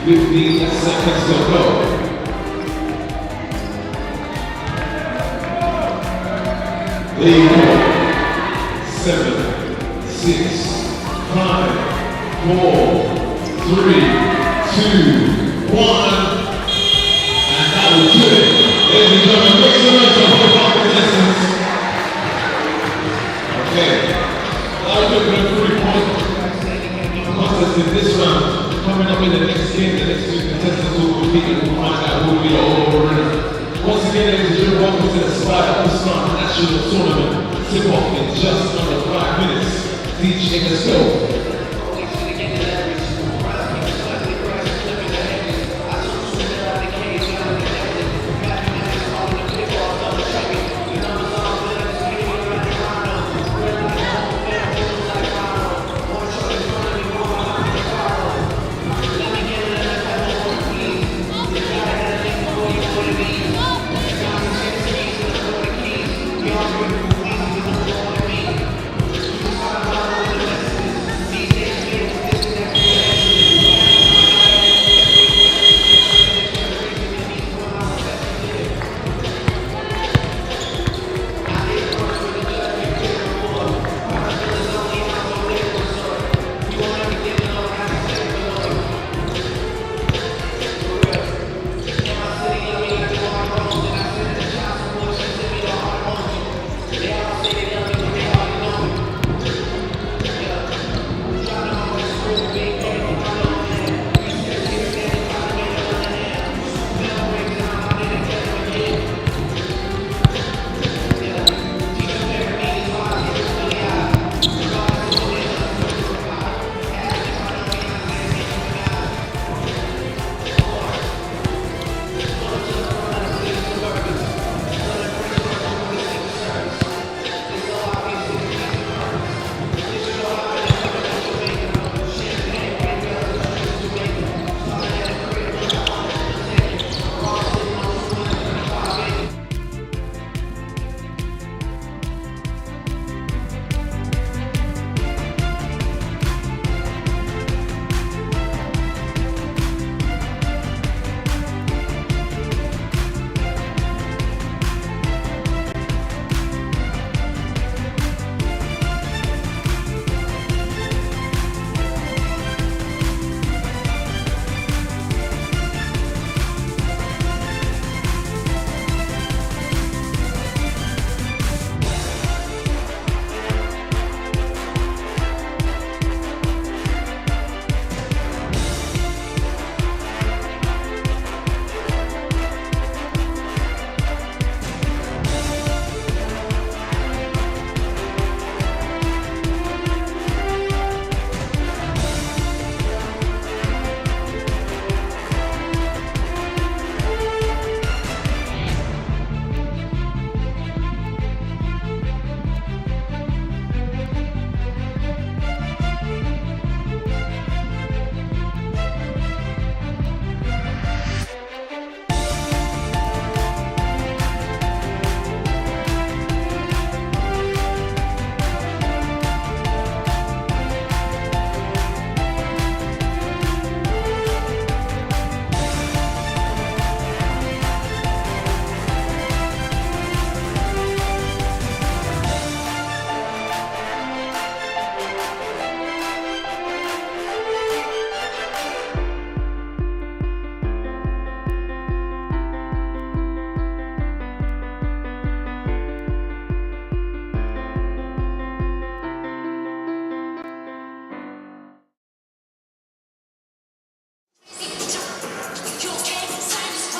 15 seconds to go. There you go. 7, 6, 5, 4, 3, 2, 1. And that will do it. Ladies and gentlemen, make some noise for our contestants. Okay. That was a 3-point contest in this round. Coming up in the next game, the next 2 contestants will compete and we'll find out who will be the overall winner. Once again, ladies and gentlemen, welcome to the Aspire All-Star National Tournament. Tip-off in just under 5 minutes. DJ, let's go.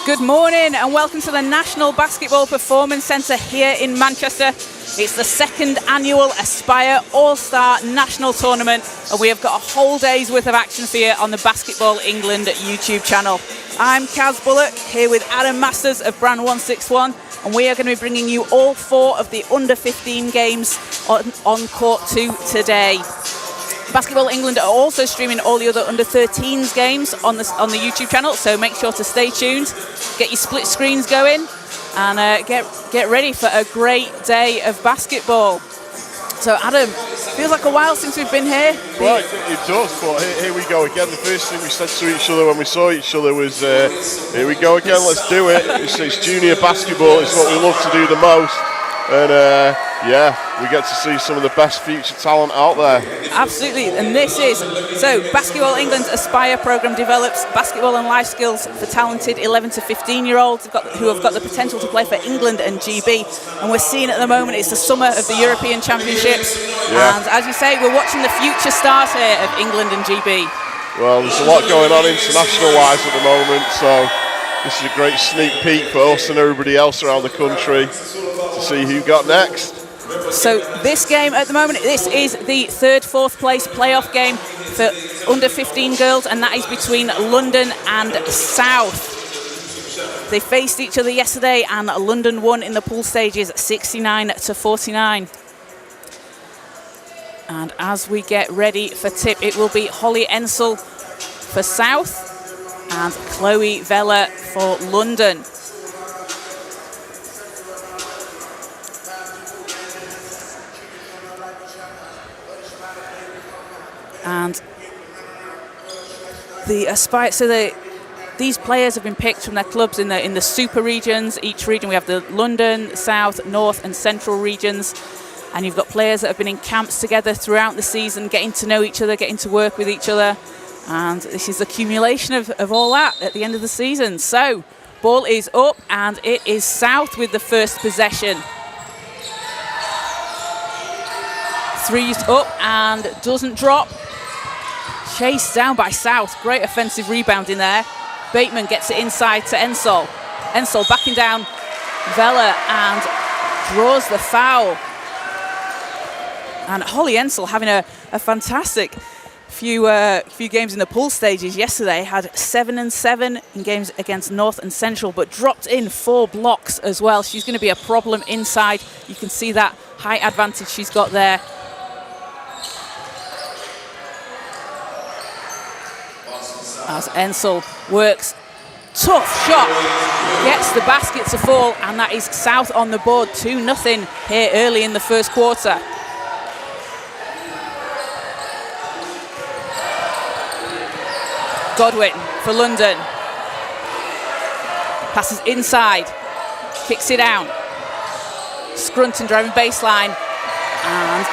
Good morning and welcome to the National Basketball Performance Centre here in Manchester. It's the second annual Aspire All-Star National Tournament and we have got a whole day's worth of action for you on the Basketball England YouTube channel. I'm Kaz Bullock here with Adam Masters of Brand 161 and we are going to be bringing you all 4 of the under 15 games on court 2 today. Basketball England are also streaming all the other under 13s games on the YouTube channel, so make sure to stay tuned, get your split screens going and get ready for a great day of basketball. So Adam, Feels like a while since we've been here. Well, it does, but here we go again. The first thing we said to each other when we saw each other was, here we go again, let's do it. It's junior basketball, it's what we love to do the most. And yeah, we get to see some of the best future talent out there. Absolutely, and this is, so Basketball England's Aspire programme develops basketball and life skills for talented 11 to 15-year-olds who have got the potential to play for England and GB. And we're seeing at the moment, it's the summer of the European Championships. Yeah. And as you say, we're watching the future stars here of England and GB. Well, there's a lot going on international-wise at the moment, so this is a great sneak peek for us and everybody else around the country to see who got next. So this game at the moment, this is the third, fourth place playoff game for under 15 girls, and that is between London and South. They faced each other yesterday, and London won in the pool stages 69-49. And as we get ready for tip, it will be Holly Ensel for South and Chloe Vella for London. And the Aspire, so these players have been picked from their clubs in the super regions. Each region, we have the London, South, North and Central regions. And you've got players that have been in camps together throughout the season, getting to know each other, getting to work with each other. And this is the accumulation of all that at the end of the season. So, ball is up, and it is South with the first possession. Three's up and doesn't drop. Chased down by South. Great offensive rebound in there. Bateman gets it inside to Ensel. Ensel backing down Vella and draws the foul. And Holly Ensel having a fantastic few games in the pool stages yesterday. Had 7 and 7 in games against North and Central, but dropped in 4 blocks as well. She's going to be a problem inside. You can see that height advantage she's got there. As Ensel works, tough shot, gets the basket to fall, and that is South on the board, 2-0 here early in the first quarter. Godwin for London. Passes inside, kicks it down. Scrunton driving baseline, and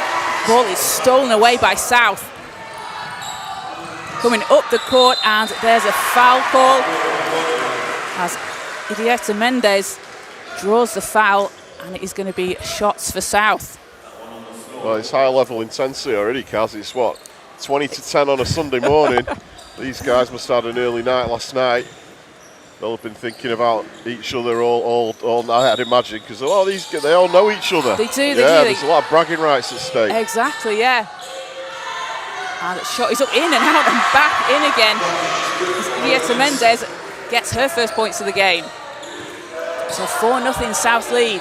ball is stolen away by South. Coming up the court, and there's a foul call as Idiota Mendez draws the foul, and it is going to be shots for South. Well, it's high level intensity already, Kaz. It's what, 20-10 on a Sunday morning. These guys must have had an early night last night. They'll have been thinking about each other all night, I'd imagine, because they all know each other. They do, There's a lot of bragging rights at stake. Exactly, yeah. And the shot is up, in and out and back in again. Idiota Mendez gets her first points of the game. So 4-0 South lead.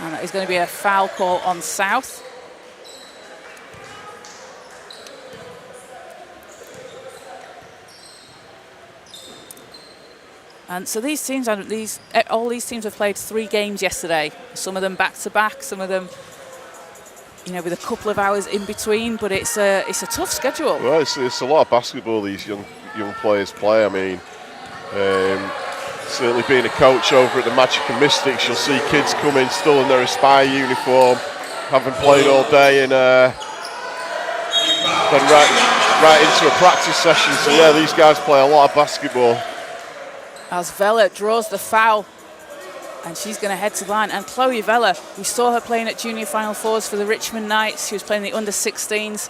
And that is going to be a foul call on South. And so these teams, all these teams have played 3 games yesterday. Some of them back to back, some of them, with a couple of hours in between. But it's a tough schedule. Well, it's a lot of basketball these young players play. I mean, certainly being a coach over at the Magic and Mystics, you'll see kids come in still in their Aspire uniform, having played all day, and then right into a practice session. So yeah, these guys play a lot of basketball. As Vella draws the foul, and she's going to head to the line. And Chloe Vella, we saw her playing at Junior Final Fours for the Richmond Knights. She was playing the under-16s.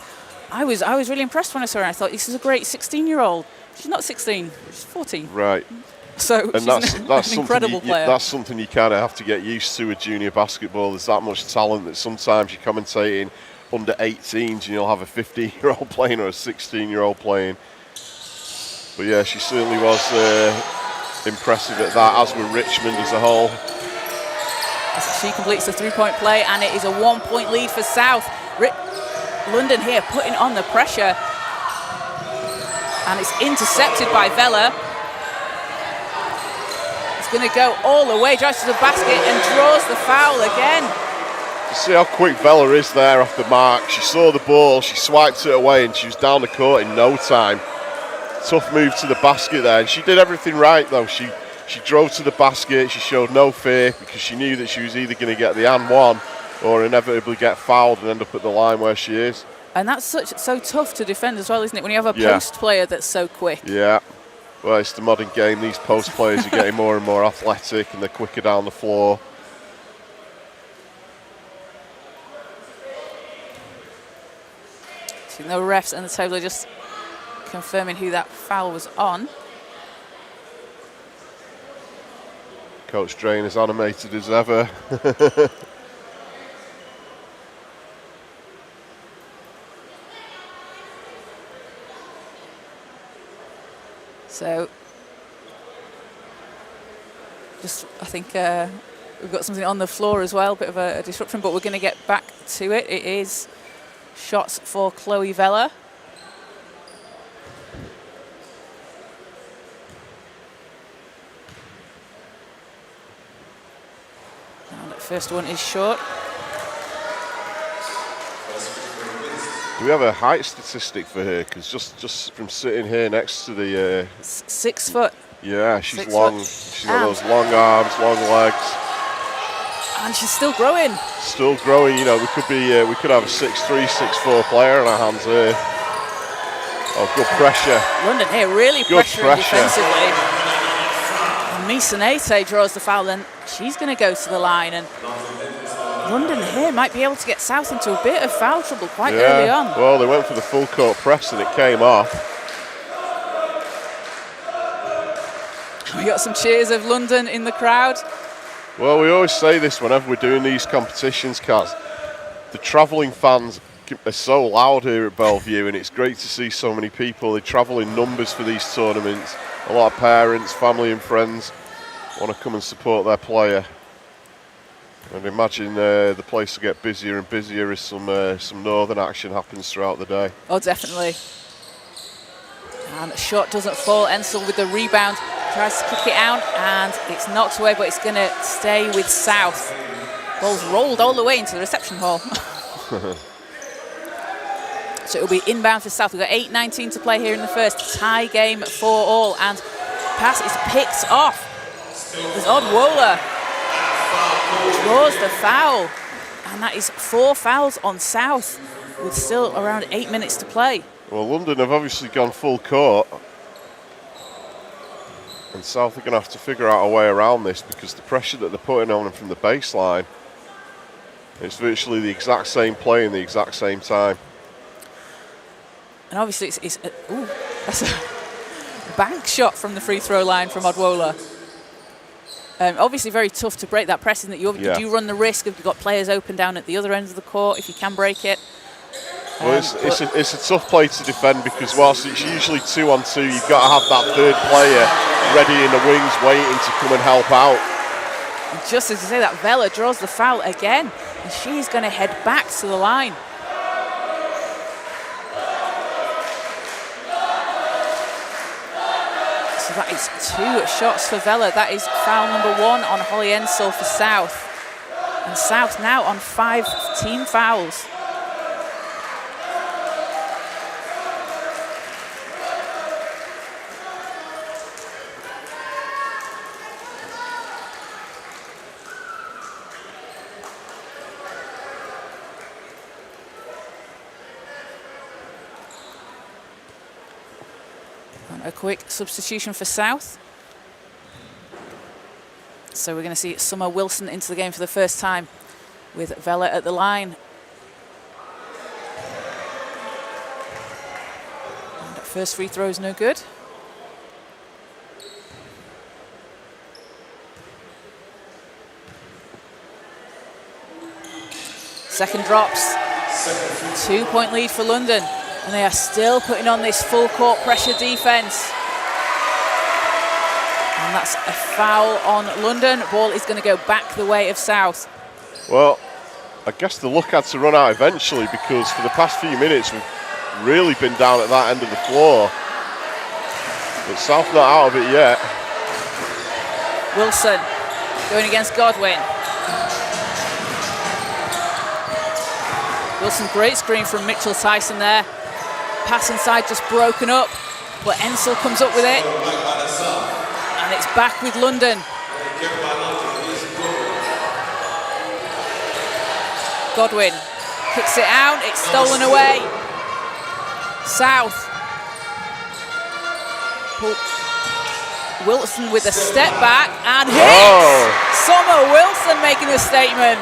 I was really impressed when I saw her. I thought, this is a great 16-year-old. She's not 16, she's 14. Right. So and she's an incredible player. That's something you kind of have to get used to with junior basketball. There's that much talent that sometimes you're commentating under 18s and you'll have a 15-year-old playing or a 16-year-old playing. But yeah, she certainly was impressive at that, as were Richmond as a whole. She completes the 3-point play, and it is a 1-point lead for South. London here putting on the pressure, and it's intercepted by Vella. It's going to go all the way, drives to the basket and draws the foul again. You see how quick Vela is there off the mark. She saw the ball, she swiped it away, and she was down the court in no time. Tough move to the basket there, and she did everything right though. She drove to the basket, she showed no fear because she knew that she was either going to get the and one or inevitably get fouled and end up at the line where she is. And that's so tough to defend as well, isn't it, when you have a post player that's so quick? Yeah. Well, it's the modern game. These post players are getting more and more athletic and they're quicker down the floor. So no refs and the table are just confirming who that foul was on. Coach Drain is animated as ever. So, I think we've got something on the floor as well, a bit of a disruption, but we're going to get back to it. It is shots for Chloe Vela. And the first one is short. Do we have a height statistic for her? Because just from sitting here next to the 6 foot. Yeah, she's 6 long. foot. She's got those long arms, long legs. And she's still growing. Still growing. You know, we could have a 6'3", 6'4" player on our hands here. Oh, good pressure. London here really good pressuring defensively. And Misanete draws the foul, and she's going to go to the line. And London here might be able to get South into a bit of foul trouble quite early on. Well, they went for the full court press and it came off. We got some cheers of London in the crowd. Well, we always say this whenever we're doing these competitions, Kaz. The travelling fans are so loud here at Bellevue, and it's great to see so many people. They travel in numbers for these tournaments. A lot of parents, family and friends want to come and support their player. And imagine the place will get busier and busier as some northern action happens throughout the day. Oh, definitely. And the shot doesn't fall. Ensel with the rebound. Tries to kick it out, and it's knocked away, but it's going to stay with South. Ball's rolled all the way into the reception hall. So it'll be inbound for South. We've got 8:19 to play here in the first. Tie game for all, and pass is picked off. There's Odwola. Draws the foul, and that is 4 fouls on South with still around 8 minutes to play. Well, London have obviously gone full court, and South are going to have to figure out a way around this because the pressure that they're putting on them from the baseline, it's virtually the exact same play in the exact same time. And obviously that's a bank shot from the free throw line from Odwola. Obviously very tough to break that pressing. That you do run the risk of you've got players open down at the other end of the court if you can break it. Well, it's a tough play to defend because whilst it's usually 2-on-2, you've got to have that third player ready in the wings waiting to come and help out. And just as you say that, Vela draws the foul again, and she's going to head back to the line. So that is 2 shots for Vela. That is foul number 1 on Holly Ensel for South. And South now on 5 team fouls. A quick substitution for South. So we're going to see Summer Wilson into the game for the first time with Vela at the line. And that first free throw is no good. Second drops. 2-point lead for London. And they are still putting on this full court pressure defense. And that's a foul on London. Ball is going to go back the way of South. Well, I guess the luck had to run out eventually because for the past few minutes we've really been down at that end of the floor. But South not out of it yet. Wilson going against Godwin. Wilson, great screen from Mitchell Tyson there. Pass inside just broken up, but Ensel comes up with it. And it's back with London. Godwin kicks it out, it's stolen away. South. Wilson with a step back and hits! Oh. Summer Wilson making a statement.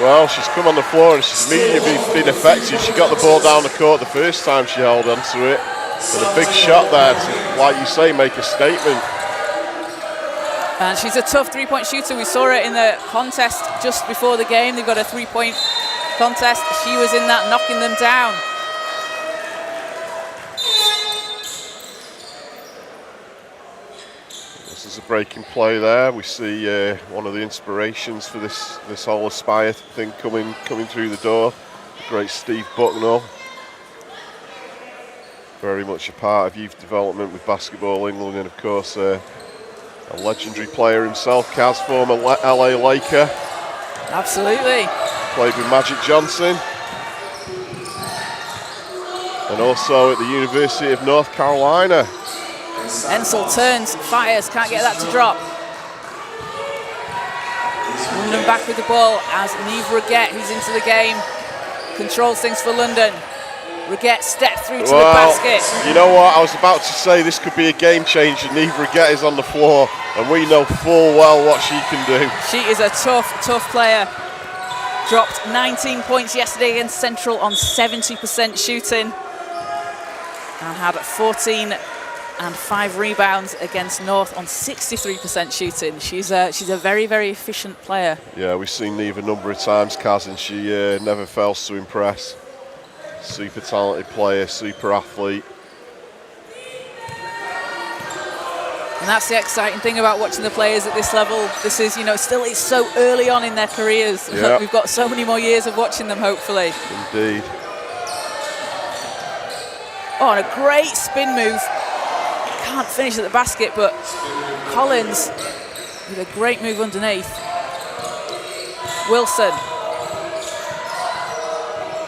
Well, she's come on the floor and she's immediately been effective. She got the ball down the court the first time she held onto it. And a big shot there to, like you say, make a statement. And she's a tough three-point shooter. We saw her in the contest just before the game. They've got a three-point contest. She was in that, knocking them down. This is a breaking play there. We see one of the inspirations for this whole Aspire thing coming through the door. The great Steve Bucknell. Very much a part of youth development with Basketball England, and of course a legendary player himself, Kaz, former LA Laker. Absolutely. Played with Magic Johnson. And also at the University of North Carolina. Ensel turns, fires, can't get that to drop. London back with the ball as Niamh Raguet, who's into the game, controls things for London. Raguet step through to the basket. You know what, I was about to say this could be a game changer. Niamh Raguet is on the floor and we know full well what she can do. She is a tough player. Dropped 19 points yesterday against Central on 70% shooting. And had 14 and 5 rebounds against North on 63% shooting. She's a very, very efficient player. Yeah, we've seen Niamh a number of times, Kaz, and she never fails to impress. Super talented player, super athlete. And that's the exciting thing about watching the players at this level. This is, still it's so early on in their careers. Yeah. We've got so many more years of watching them, hopefully. Indeed. Oh, and a great spin move. Can't finish at the basket, but Collins with a great move underneath. Wilson.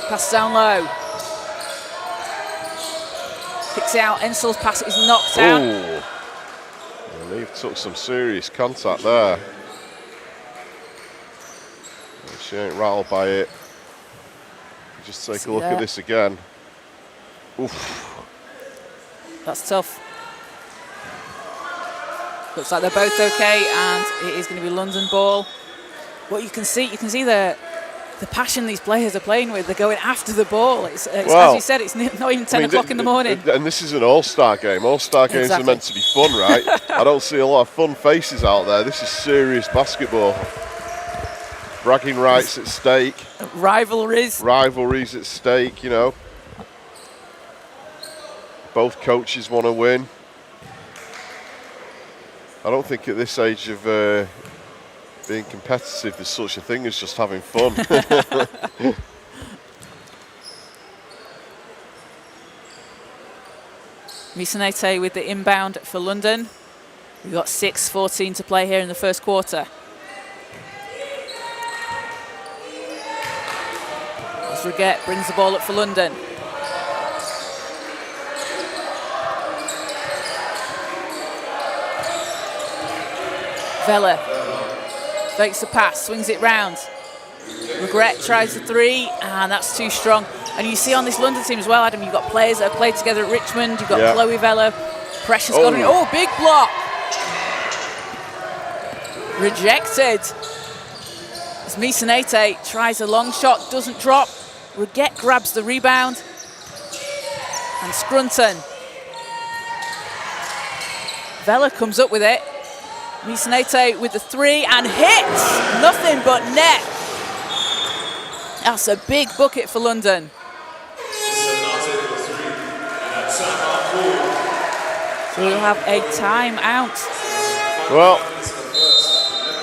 Pass down low. Kicks it out. Ensel's pass is knocked out. Ooh. Niamh took some serious contact there. She ain't rattled by it. Just take a look at this again. Oof. That's tough. Looks like they're both okay, and it is going to be London ball. What you can see the passion these players are playing with. They're going after the ball. It's as you said, it's not even 10 o'clock in the morning. And this is an all-star game. All-star games are meant to be fun, right? I don't see a lot of fun faces out there. This is serious basketball. Bragging rights at stake. Rivalries at stake, Both coaches want to win. I don't think at this age of being competitive there's such a thing as just having fun. Misanete with the inbound for London. We've got 6:14 to play here in the first quarter. As Raguet brings the ball up for London. Vella fakes the pass, swings it round. Raguet tries the three, and that's too strong. And you see on this London team as well, Adam, you've got players that have played together at Richmond. You've got Chloe Vella. Pressure's got on it. Oh, big block. Rejected. As Misanete tries a long shot, doesn't drop. Raguet grabs the rebound. And Scrunton. Vella comes up with it. Misanete with the three and hits! Nothing but net. That's a big bucket for London. So we'll have a timeout. Well,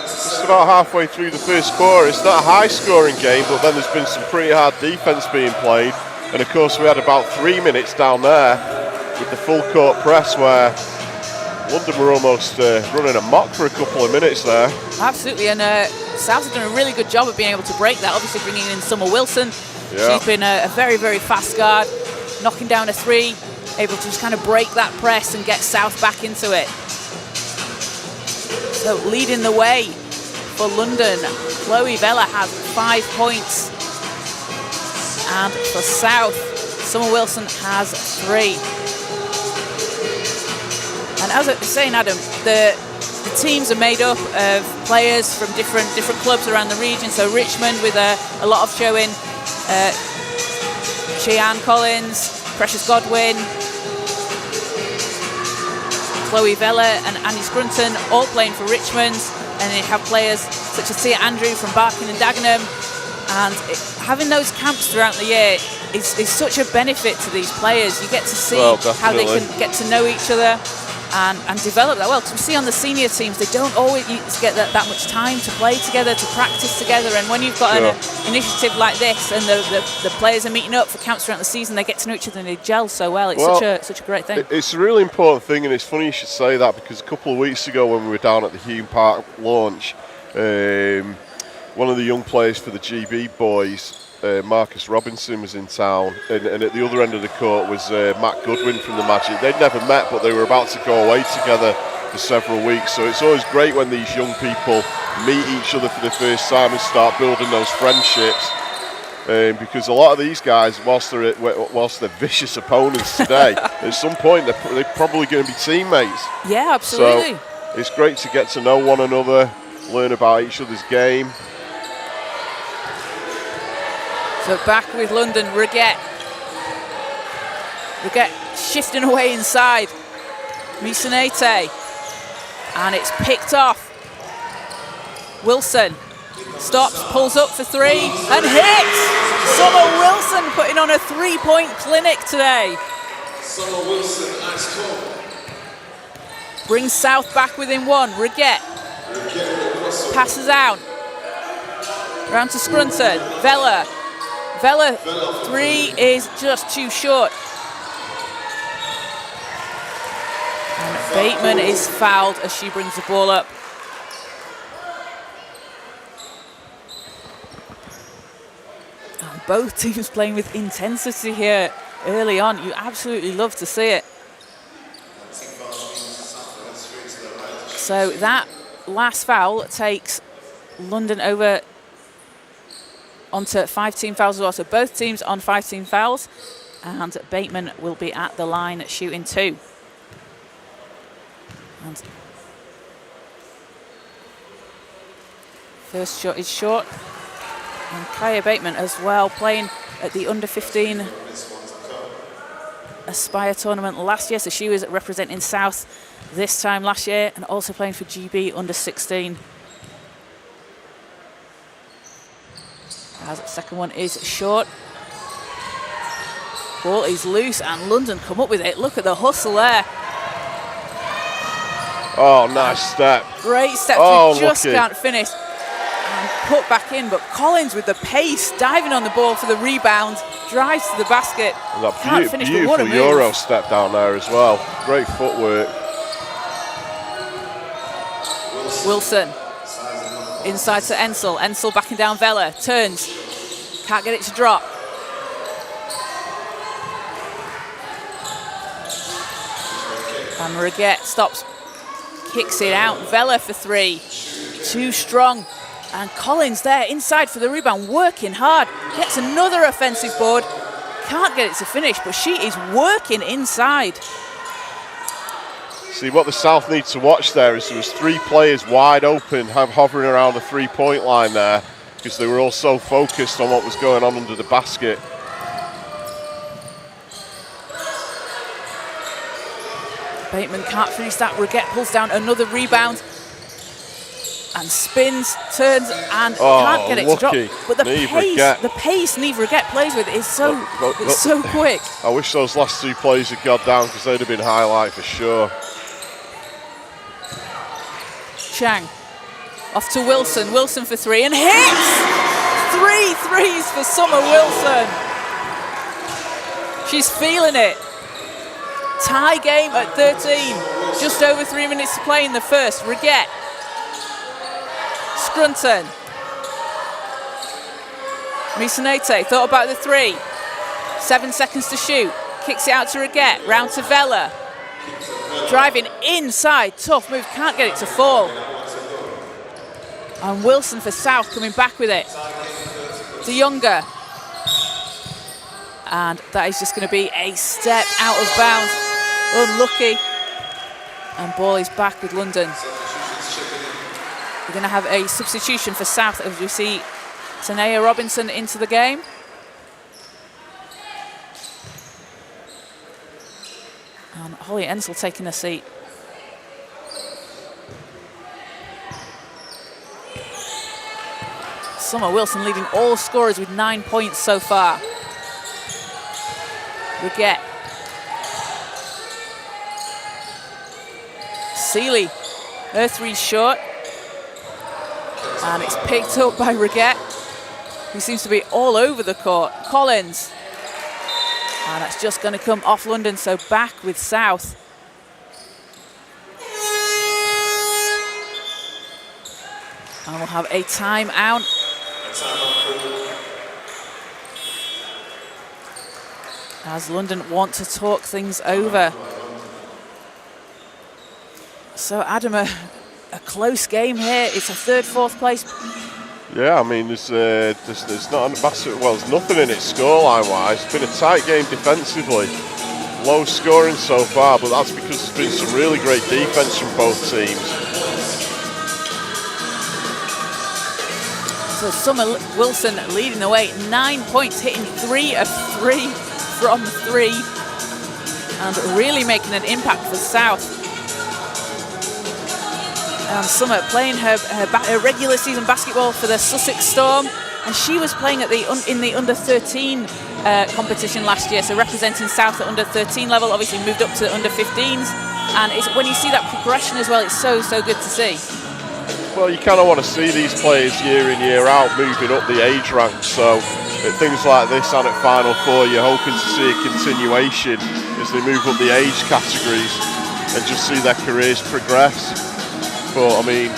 just about halfway through the first quarter. It's not a high-scoring game, but then there's been some pretty hard defense being played. And of course, we had about 3 minutes down there with the full court press where London were almost running amok for a couple of minutes there. Absolutely, and South have done a really good job of being able to break that. Obviously bringing in Summer Wilson. Yeah. She's been a very, very fast guard, knocking down a 3, able to just kind of break that press and get South back into it. So leading the way for London, Chloe Vella has 5 points. And for South, Summer Wilson has 3. And as I was saying, Adam, the teams are made up of players from different clubs around the region. So Richmond with a lot of showing, Cheyenne Collins, Precious Godwin, Chloe Vella and Annie Scrunton all playing for Richmond. And you have players such as Tia Andrew from Barking and Dagenham. And having those camps throughout the year is such a benefit to these players. You get to see how they can get to know each other and develop that well. Because we see on the senior teams, they don't always get that much time to play together, to practice together. And when you've got an initiative like this and the players are meeting up for camps throughout the season, they get to know each other and they gel so well. It's such a great thing. It's a really important thing, and it's funny you should say that, because a couple of weeks ago when we were down at the Hume Park launch, one of the young players for the GB boys, Marcus Robinson, was in town, and at the other end of the court was Matt Goodwin from the Magic. They'd never met, but they were about to go away together for several weeks. So it's always great when these young people meet each other for the first time and start building those friendships. Because a lot of these guys, whilst they're vicious opponents today, at some point they're probably going to be teammates. Yeah, absolutely. So it's great to get to know one another, learn about each other's game. So back with London, Reguette shifting away inside. Misanete. And it's picked off. Wilson stops, pulls up for 3 and hits! Summer Wilson putting on a 3-point clinic today. Summer Wilson, ice cold. Brings South back within 1. Reguette passes out. Round to Scrunton. Vella, 3 is just too short. And Bateman is fouled as she brings the ball up. And both teams playing with intensity here early on. You absolutely love to see it. So that last foul takes London over onto 5-team fouls as well. So both teams on 5-team fouls, and Bateman will be at the line shooting 2. And first shot is short. And Kaya Bateman as well, playing at the under-15 Aspire tournament last year. So she was representing South this time last year, and also playing for GB under-16. As the second one is short. Ball is loose and London come up with it. Look at the hustle there. Oh, nice step. Great step. She just can't finish. And put back in, but Collins with the pace, diving on the ball for the rebound, drives to the basket. Can't finish, but what a move. Beautiful Euro step down there as well. Great footwork. Wilson. Inside to Ensel. Ensel backing down Vella. Turns. Can't get it to drop. And Reguette stops. Kicks it out. Vella for 3. Too strong. And Collins there inside for the rebound. Working hard. Gets another offensive board. Can't get it to finish, but she is working inside. See, what the South needs to watch there is there was 3 players wide open, hovering around the 3-point line there, because they were all so focused on what was going on under the basket. Bateman can't finish that. Reguette pulls down another rebound and spins, turns, and can't get it to drop. But the pace Niamh Reguette plays with is so quick. I wish those last 2 plays had got down, because they'd have been highlight for sure. Chang off to Wilson. Wilson for 3 and hits! 3 threes for Summer Wilson. She's feeling it. Tie game at 13. Just over 3 minutes to play in the first. Reguette. Scrunton. Misanete thought about the 3. 7 seconds to shoot. Kicks it out to Reguette. Round to Vella. Driving inside. Tough move. Can't get it to fall. And Wilson for South coming back with it. De Younger. And that is just going to be a step out of bounds. Unlucky. And ball is back with London. We're going to have a substitution for South as we see Tanea Robinson into the game. And Holly Ensel taking a seat. Summer Wilson leading all scorers with 9 points so far. Reguette. Seeley, her 3 short. And it's picked up by Reguette, who seems to be all over the court. Collins. And that's just going to come off London, so back with South. And we'll have a timeout. As London want to talk things over. So Adam, a close game here. It's a 3rd, 4th place. Yeah, I mean, there's not a massive, well, there's nothing in it scoreline-wise. It's been a tight game defensively. Low scoring so far, but that's because there's been some really great defense from both teams. So Summer Wilson leading the way, 9 points, hitting 3 of 3 from 3, and really making an impact for South. Summer playing her regular season basketball for the Sussex Storm, and she was playing at in the under 13 competition last year, so representing South at under 13 level. Obviously moved up to the under 15s, and when you see that progression as well, it's so good to see. Well, you kind of want to see these players year in, year out moving up the age rank. So at things like this and at Final Four, you're hoping to see a continuation as they move up the age categories and just see their careers progress. But I mean,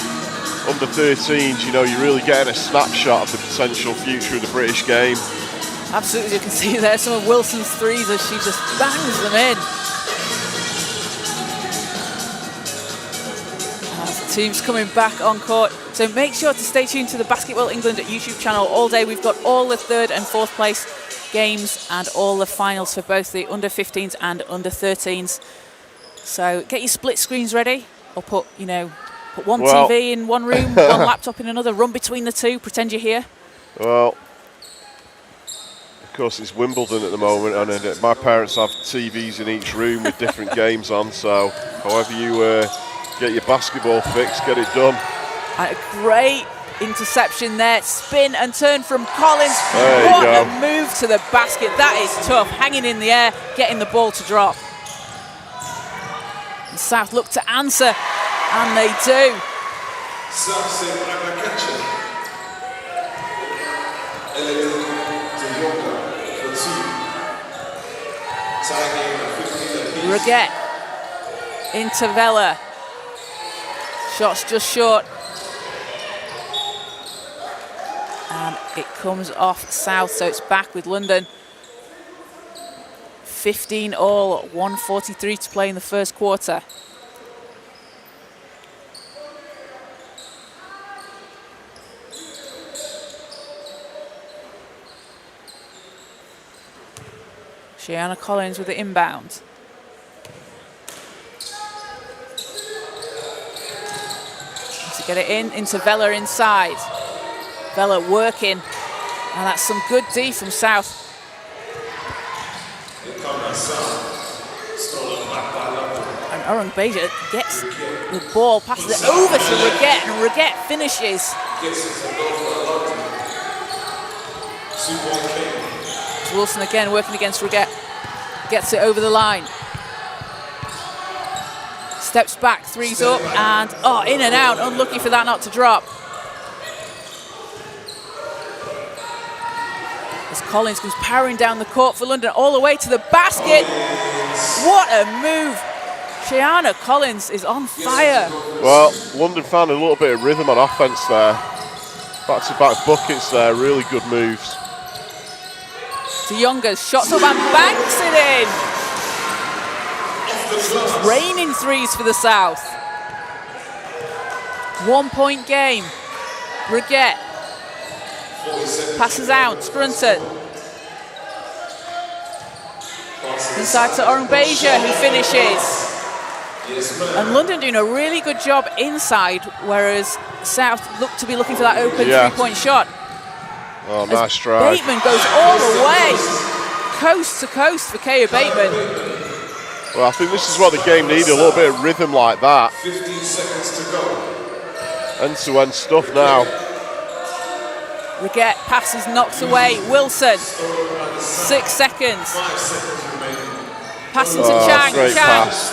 under 13s, you know, you're really getting a snapshot of the potential future of the British game. Absolutely, you can see there some of Wilson's 3s as she just bangs them in. Teams coming back on court, so make sure to stay tuned to the Basketball England YouTube channel all day. We've got all the 3rd and 4th place games and all the finals for both the under 15s and under 13s. So get your split screens ready, or put one TV in one room, one laptop in another, run between the 2, pretend you're here. Well, of course it's Wimbledon at the moment, and my parents have TVs in each room with different games on, so however you get your basketball fix, get it done. And a great interception there. Spin and turn from Collins. What a move to the basket. That is tough. Hanging in the air, getting the ball to drop. And South look to answer, and they do. Reguette into Vella. Shots just short. And it comes off South, so it's back with London. 15 all, 1:43 to play in the first quarter. Shiana Collins with the inbound. Get it into Vella inside. Vella working, and that's some good D from South. And Orang Beja gets the ball, passes it over to Reguette, and Reguette finishes. Wilson again working against Reguette, gets it over the line. Steps back, 3's up, and in and out. Unlucky for that not to drop. As Collins comes powering down the court for London, all the way to the basket. What a move. Shiana Collins is on fire. Well, London found a little bit of rhythm on offence there. Back-to-back buckets there, really good moves. DeYounger's shots up and banks it in. It's raining threes for the South. 1 point game. Reguette passes out, Scrunton. Inside to Orumbeja, who finishes. And London doing a really good job inside, whereas South look to be looking for that open three-point shot. Oh, nice try. Bateman goes all the way, coast to coast for Kaya Bateman. Well, I think this is what the game needed, a little bit of rhythm like that. 15 seconds to go. End-to-end stuff now. Reguette passes, knocks away. Wilson, 6 seconds. Passing to Chang. Great Chang. pass.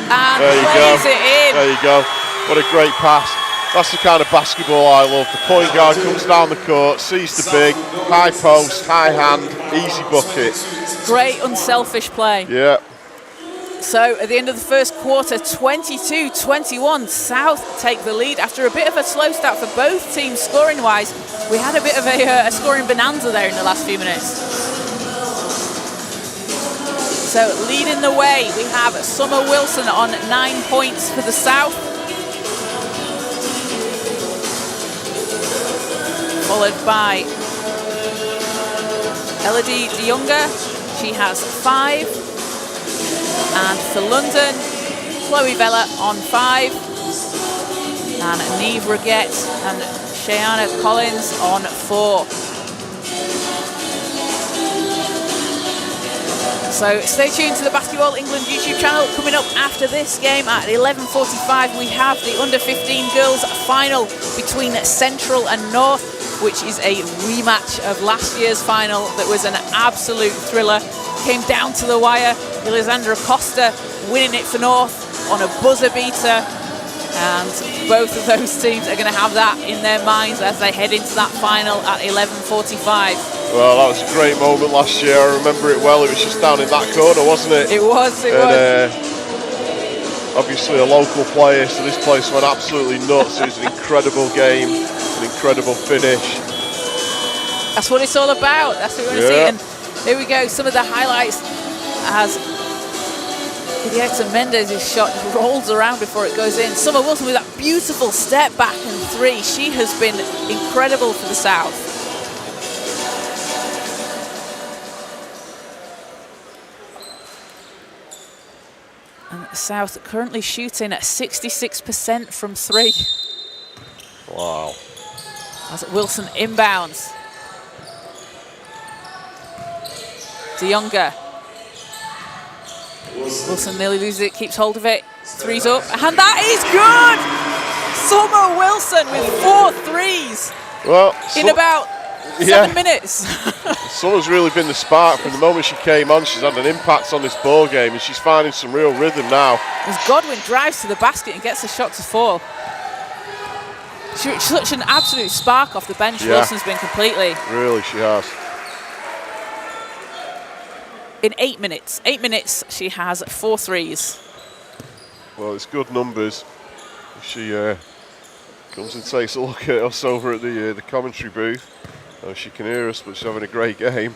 And There you plays go. it in. There you go. What a great pass. That's the kind of basketball I love. The point guard comes down the court, sees the big, high post, high hand, easy bucket. Great unselfish play. Yeah. So at the end of the first quarter, 22-21, South take the lead after a bit of a slow start for both teams scoring-wise. We had a bit of a scoring bonanza there in the last few minutes. So leading the way, we have Summer Wilson on 9 points for the South. Followed by Elodie DeYounger, she has 5. And for London, Chloe Vella on 5. And Niamh Reguette and Shiana Collins on 4. So stay tuned to the Basketball England YouTube channel. Coming up after this game at 11:45, we have the Under-15 Girls final between Central and North, which is a rematch of last year's final that was an absolute thriller. Came down to the wire. Elisandra Costa winning it for North on a buzzer beater. And both of those teams are going to have that in their minds as they head into that final at 11:45. Well, that was a great moment last year. I remember it well. It was just down in that corner, wasn't it? It was, it was. Obviously a local player, so this place went absolutely nuts. It was an incredible game, an incredible finish. That's what it's all about. That's what we want to see. And here we go, some of the highlights as Henrietta Mendez's shot rolls around before it goes in. Summer Wilson with that beautiful step back and 3. She has been incredible for the South. And the South currently shooting at 66% from 3. Wow. As Wilson inbounds. DeYounger. Wilson nearly loses it, keeps hold of it. 3's up, and that is good! Summer Wilson with 4 threes in about 7 minutes. Summer's really been the spark from the moment she came on. She's had an impact on this ball game, and she's finding some real rhythm now. As Godwin drives to the basket and gets the shot to fall. She's such an absolute spark off the bench. Wilson's been completely. Really, she has. In 8 minutes, she has 4 threes. Well, it's good numbers. She comes and takes a look at us over at the commentary booth. She can hear us, but she's having a great game.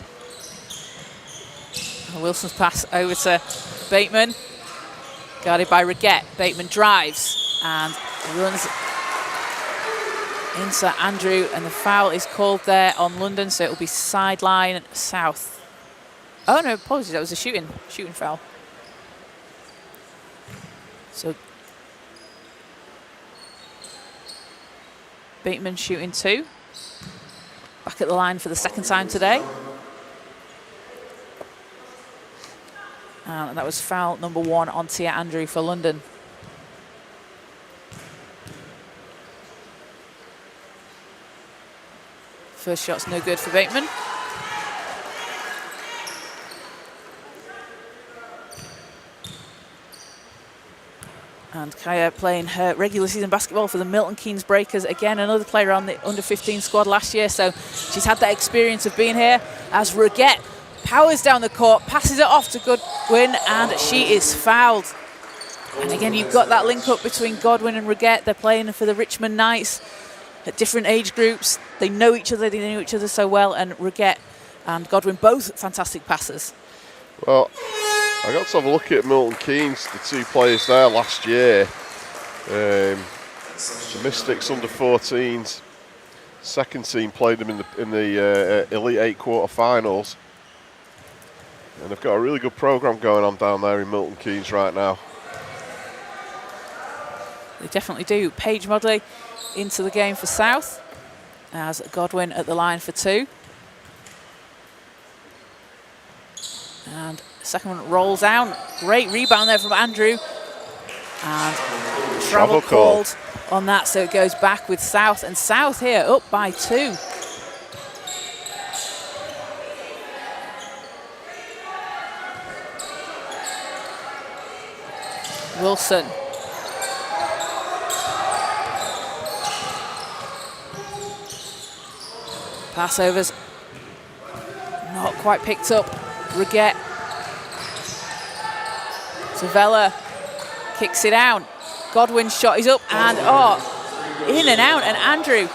Wilson's pass over to Bateman, guarded by Reguette. Bateman drives and runs into Andrew, and the foul is called there on London, so it will be sideline South. Oh no, apologies, that was a shooting foul. So Bateman shooting 2. Back at the line for the second time today. And that was foul number 1 on Tia Andrew for London. First shot's no good for Bateman. And Kaya playing her regular season basketball for the Milton Keynes Breakers. Again, another player on the under-15 squad last year, so she's had that experience of being here. As Reguette powers down the court, passes it off to Goodwin, and she is fouled. And again, you've got that link up between Godwin and Reguette. They're playing for the Richmond Knights at different age groups. They know each other, so well, and Reguette and Godwin, both fantastic passers. Well, I got to have a look at Milton Keynes, the two players there last year. The Mystics under 14s, second team played them in the Elite 8 quarter-finals. And they've got a really good programme going on down there in Milton Keynes right now. They definitely do. Paige Modley into the game for South, as Godwin at the line for 2. And the second one rolls out. Great rebound there from Andrew. And travel called on that, so it goes back with South. And South here up by 2. Wilson. Passovers not quite picked up. Reguette. Savella kicks it out. Godwin's shot is up and in and out. And Andrew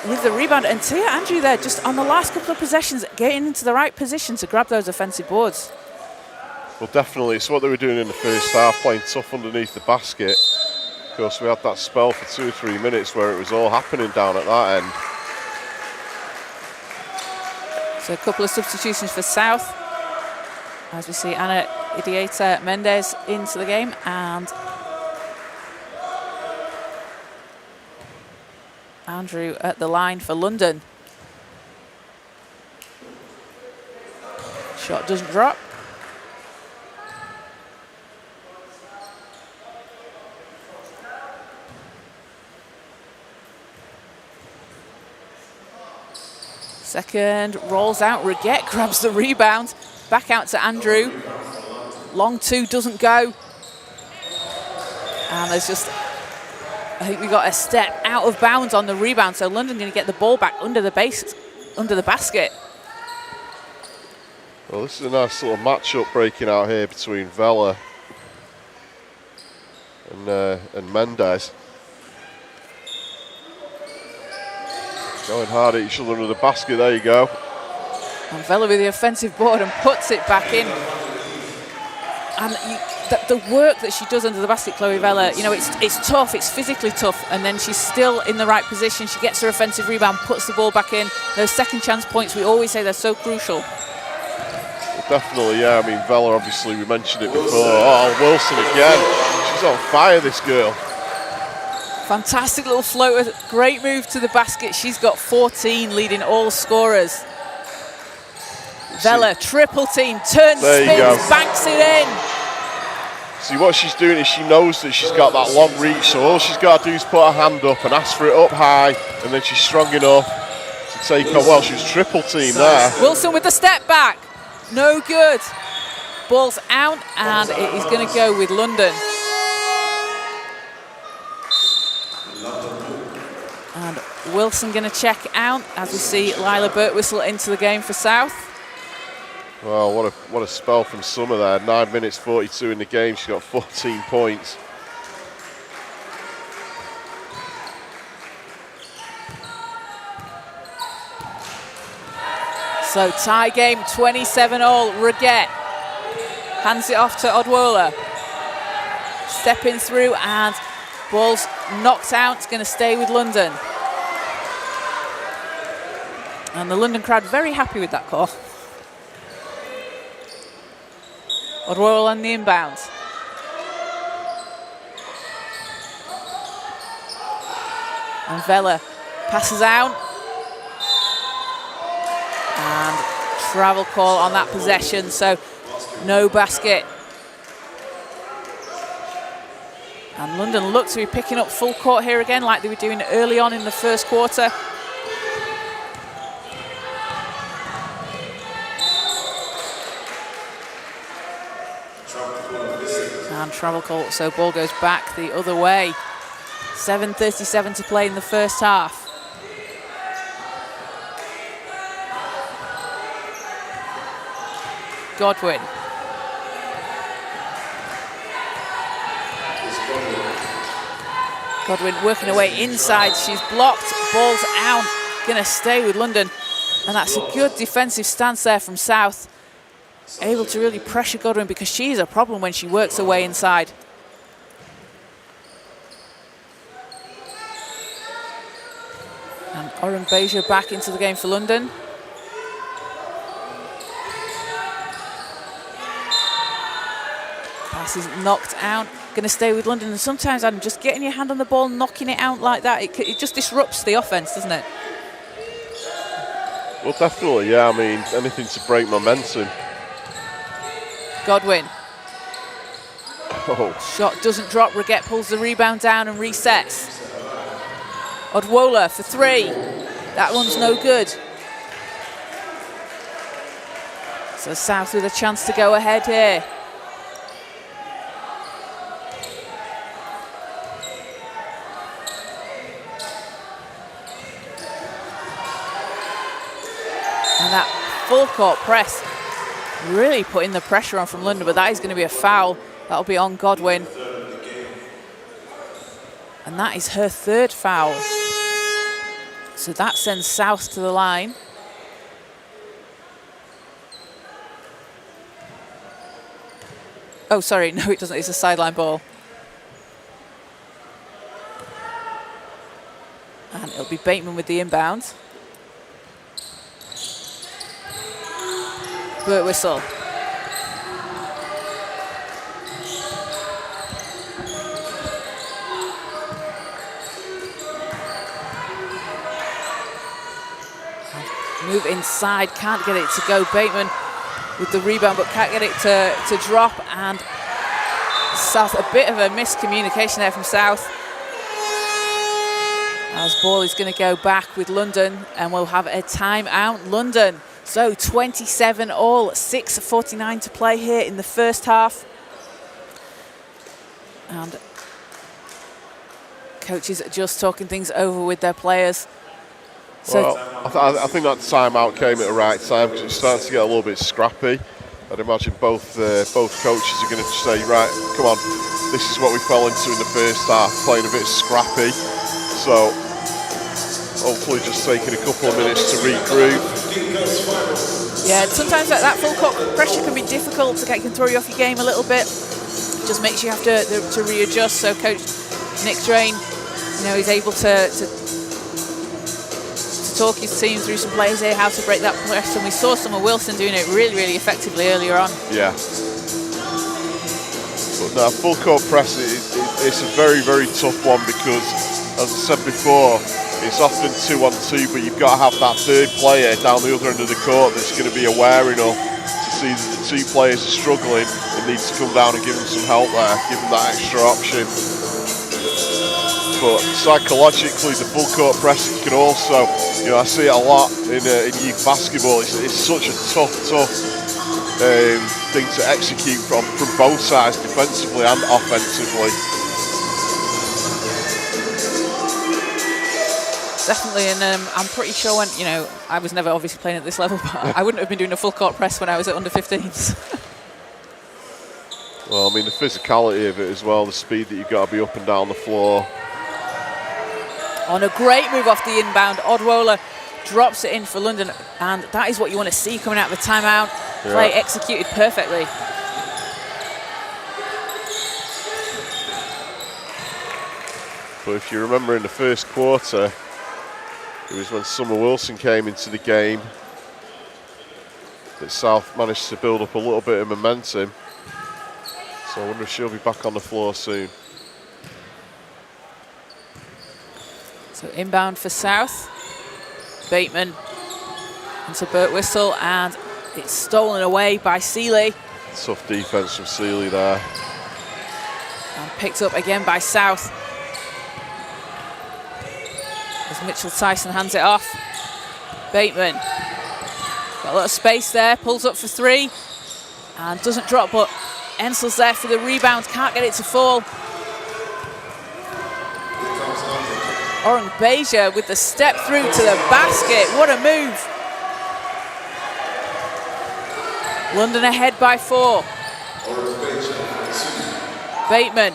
with the rebound. And Tia Andrew there just on the last couple of possessions getting into the right position to grab those offensive boards. Well, definitely. It's what they were doing in the first half, playing tough underneath the basket. Of course, we had that spell for 2 or 3 minutes where it was all happening down at that end. So a couple of substitutions for South, as we see Anna Idieta Mendez into the game, and Andrew at the line for London. Shot doesn't drop. Second rolls out. Reguette grabs the rebound. Back out to Andrew. Long 2 doesn't go. And there's just, I think we got a step out of bounds on the rebound. So London going to get the ball back under the basket. Well, this is a nice little matchup breaking out here between Vela and Mendez. Going hard at each other under the basket, there you go. And Vela with the offensive board and puts it back in. And the work that she does under the basket, Chloe Vela, you know, it's tough, it's physically tough, and then she's still in the right position. She gets her offensive rebound, puts the ball back in. Those second chance points, we always say they're so crucial. Well, definitely, yeah. I mean, Vela, obviously, we mentioned it before. Oh, Wilson again. She's on fire, this girl. Fantastic little floater, great move to the basket. She's got 14, leading all scorers. Vela, triple team, turns, spins, banks it in. See, what she's doing is she knows that she's got that long reach, so all she's got to do is put her hand up and ask for it up high, and then she's strong enough to take her. Well, she was triple team there. Wilson with the step back, no good. Ball's out, and it is going to go with London. And Wilson going to check out as we see Lila Birtwistle into the game for South. Well, what a spell from Summer there. 9 minutes 42 in the game. She got 14 points. So tie game, 27-all. Reguette hands it off to Odwola. Stepping through and ball's knocked out. It's going to stay with London. And the London crowd very happy with that call. Odwola on the inbound. And Vela passes out. And travel call on that possession, so no basket. And London look to be picking up full court here again, like they were doing early on in the first quarter. And travel call, so ball goes back the other way. 7:37 to play in the first half. Godwin. Godwin working her way inside. She's blocked. Ball's out. Going to stay with London. And that's a good defensive stance there from South. Able to really pressure Godwin because she's a problem when she works her way inside. And Oren Beja back into the game for London. Pass is knocked out. Going to stay with London. And sometimes, Adam, just getting your hand on the ball, knocking it out like that, it just disrupts the offense, doesn't it? Well, definitely, yeah. I mean, anything to break momentum. Godwin. Oh. Shot doesn't drop. Reguette pulls the rebound down and resets. Odwola for 3. That one's no good. So South with a chance to go ahead here. And that full court press really putting the pressure on from London, but that is going to be a foul. That'll be on Godwin. And that is her 3rd foul. So that sends South to the line. Oh, sorry, no, it doesn't. It's a sideline ball. And it'll be Bateman with the inbound. Burt whistle. Move inside, can't get it to go. Bateman with the rebound, but can't get it to drop. And South, a bit of a miscommunication there from South. As ball is going to go back with London, and we'll have a timeout. London. So 27 all, 6:49 to play here in the first half. And coaches are just talking things over with their players. So well, I think that timeout came at the right time because it's starting to get a little bit scrappy. I'd imagine both coaches are going to say, right, come on, this is what we fell into in the first half, playing a bit scrappy. So hopefully just taking a couple of minutes to regroup. Yeah, sometimes that full court pressure can be difficult. It can throw you off your game a little bit. Just makes you have to readjust. So Coach Nick Drain, he's able to talk his team through some plays here, how to break that press. And we saw Summer Wilson doing it really, really effectively earlier on. Yeah. But no, full court press, it's a very, very tough one because, as I said before, it's often 2-on-2, but you've got to have that third player down the other end of the court that's going to be aware enough to see that the 2 players are struggling and needs to come down and give them some help there, give them that extra option. But psychologically, the full court press can also, I see it a lot in youth basketball. It's such a tough thing to execute from both sides, defensively and offensively. Definitely, and I'm pretty sure when, I was never obviously playing at this level, but I wouldn't have been doing a full court press when I was at under 15s. Well, I mean, the physicality of it as well, the speed that you've got to be up and down the floor. On a great move off the inbound, Odwola drops it in for London, and that is what you want to see coming out of the timeout. Yeah. Play executed perfectly. But if you remember in the first quarter, it was when Summer Wilson came into the game that South managed to build up a little bit of momentum. So I wonder if she'll be back on the floor soon. So inbound for South. Bateman into Burt Whistle, and it's stolen away by Seeley. Tough defense from Seeley there. And picked up again by South. As Mitchell Tyson hands it off. Bateman. Got a lot of space there, pulls up for 3. And doesn't drop, but Ensel's there for the rebound, can't get it to fall. Oren Beja with the step through to the basket. What a move. London ahead by 4. Bateman.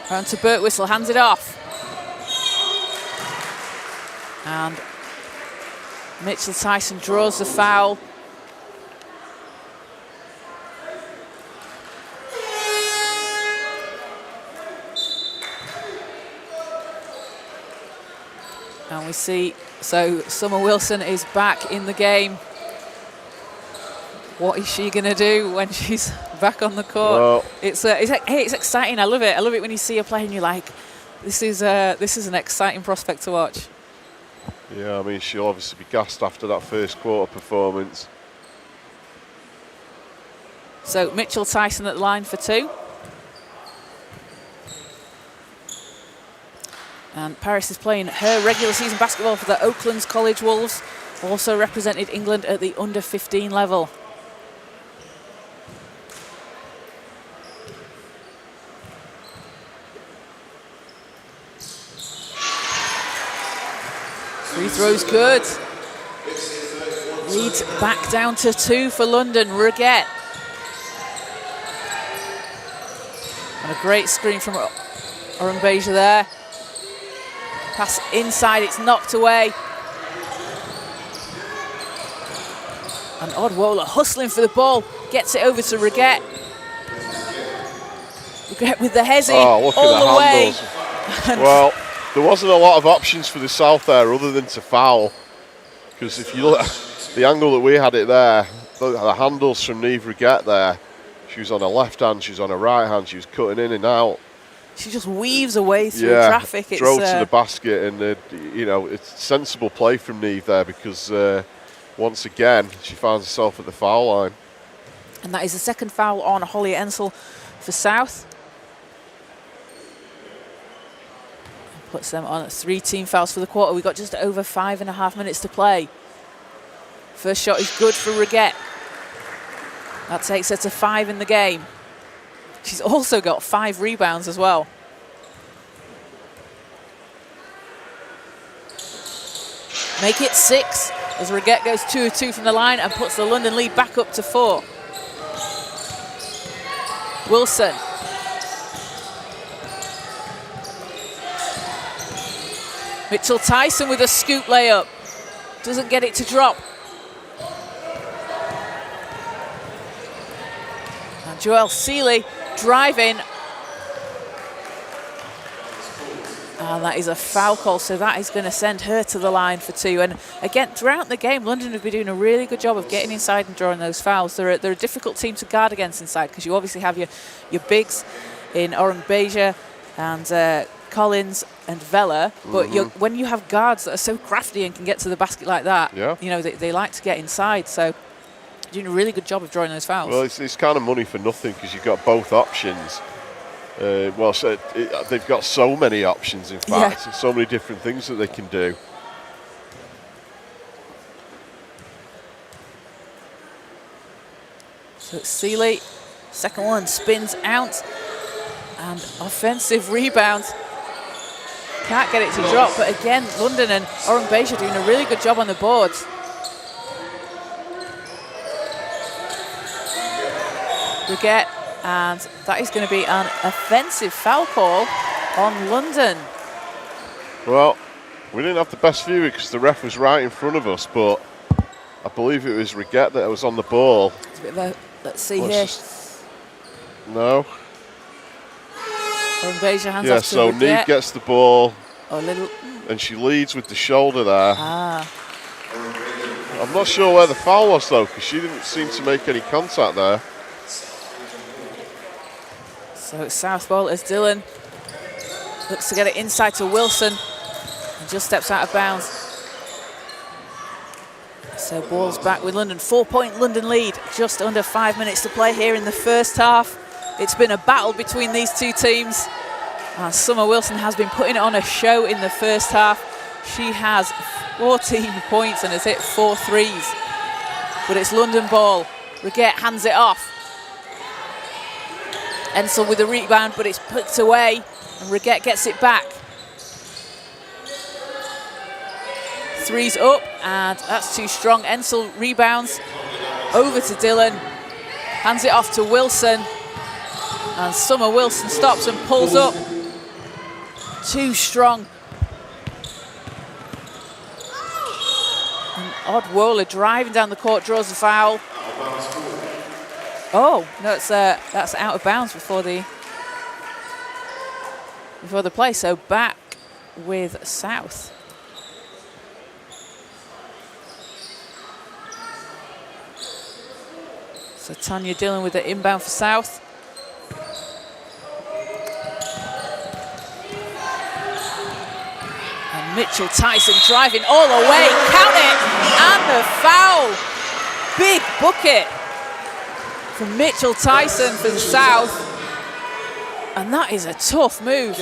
Round to Birtwistle, hands it off. And Mitchell Tyson draws the foul. And we see, so Summer Wilson is back in the game. What is she going to do when she's back on the court? Well, It's exciting. I love it. I love it when you see her play and you're like, this is an exciting prospect to watch. yeah, I mean, she'll obviously be gassed after that first quarter performance. So Mitchell Tyson at the line for 2. And Paris is playing her regular season basketball for the Oaklands College Wolves. Also represented England at the under 15 level. Free throw's good. Leads back down to 2 for London. Reguette. And a great screen from Orumbeja there. Pass inside, it's knocked away. And Odwola hustling for the ball. Gets it over to Reguette. Reguette with the hezzy all the way. Well, there wasn't a lot of options for the South there other than to foul. Because if you look at the angle that we had it there, the handles from Niamh Reguette there, she was on her left hand, she was on her right hand, she was cutting in and out. She just weaves away through traffic. It's drove to the basket, and it's sensible play from Niamh there because once again she finds herself at the foul line. And that is the second foul on Holly Ensel for South. Puts them on 3 team fouls for the quarter. We've got just over 5.5 minutes to play. First shot is good for Reguette. That takes her to 5 in the game. She's also got 5 rebounds as well. Make it 6 as Reguette goes 2 of 2 from the line and puts the London lead back up to 4. Wilson. Mitchell Tyson with a scoop layup. Doesn't get it to drop. And Joelle Seeley driving. And that is a foul call, so that is going to send her to the line for 2. And again, throughout the game, London have been doing a really good job of getting inside and drawing those fouls. They're a difficult team to guard against inside because you obviously have your bigs in Orumbeja and Collins and Vella, but when you have guards that are so crafty and can get to the basket like that, they like to get inside. So doing a really good job of drawing those fouls. Well, it's kind of money for nothing because you've got both options. They've got so many options, in fact, so many different things that they can do. So it's Seeley, second one spins out, and offensive rebound. Can't get it to drop, but again, London and Orumbeja doing a really good job on the boards. Reguette, and that is going to be an offensive foul call on London. Well, we didn't have the best view because the ref was right in front of us, but I believe it was Reguette that was on the ball. It's a bit of a, let's see here. No. Orumbeja hands off to Yeah, so Reguette. Niamh gets the ball, little. and she leads with the shoulder there. Ah. I'm not sure where the foul was, though, because she didn't seem to make any contact there. So it's South ball as Dillon looks to get it inside to Wilson and just steps out of bounds. So ball's back with London. 4-point London lead. Just under 5 minutes to play here in the first half. It's been a battle between these two teams. And Summer Wilson has been putting on a show in the first half. She has 14 points and has hit 4 threes. But it's London ball. Reguette hands it off. Ensel with the rebound, but it's picked away, and Reguette gets it back. Three's up, and that's too strong. Ensel rebounds over to Dillon, hands it off to Wilson, and Summer Wilson stops and pulls up too strong. And Oddwola driving down the court, draws the foul. Oh, no, that's out of bounds before the play. So back with South. So Tanya Dillon with the inbound for South. And Mitchell Tyson driving all the way, count it, and the foul. Big bucket from Mitchell Tyson for the South. And that is a tough move.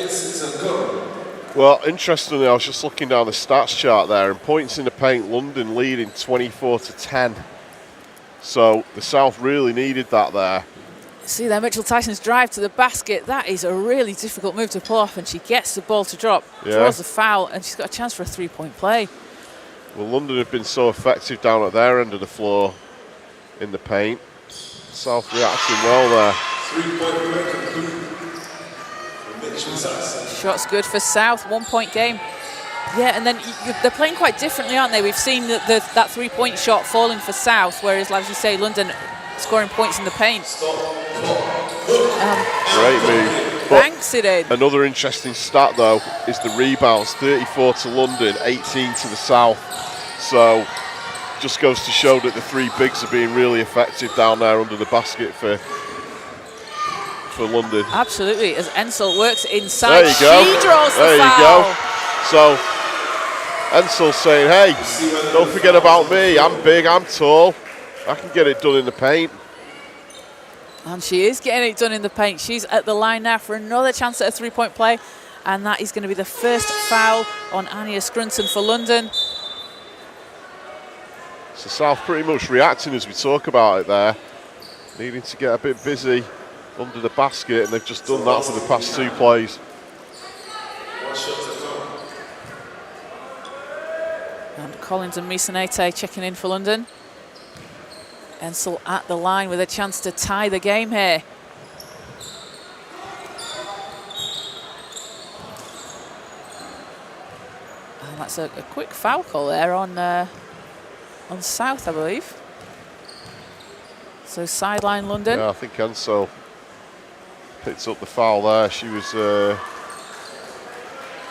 Well, interestingly, I was just looking down the stats chart there, and points in the paint, London leading 24-10. So the South really needed that there. See there, Mitchell Tyson's drive to the basket. That is a really difficult move to pull off, and she gets the ball to drop, draws the foul, and she's got a chance for a three-point play. Well, London have been so effective down at their end of the floor in the paint. South reacting well there. Shot's good for South, 1 point game. Yeah, and then they're playing quite differently, aren't they? We've seen that three-point shot falling for South, whereas, like you say, London scoring points in the paint. Great move. Banks it in. Another interesting stat, though, is the rebounds. 34 to London, 18 to the South. So just goes to show that the three bigs are being really effective down there under the basket for London. Absolutely, as Ensel works inside, there you go. She draws the there foul. You go. So Ensel's saying, hey, don't forget about me. I'm big, I'm tall. I can get it done in the paint. And she is getting it done in the paint. She's at the line now for another chance at a three-point play. And that is going to be the first foul on Anya Scrunton for London. So South pretty much reacting as we talk about it there. Needing to get a bit busy under the basket, and they've just done that for the past two plays. And Collins and Misanete checking in for London. Ensel at the line with a chance to tie the game here. And that's a quick foul call there on South, I believe. So sideline London. Yeah, I think Ensel picked up the foul there. She was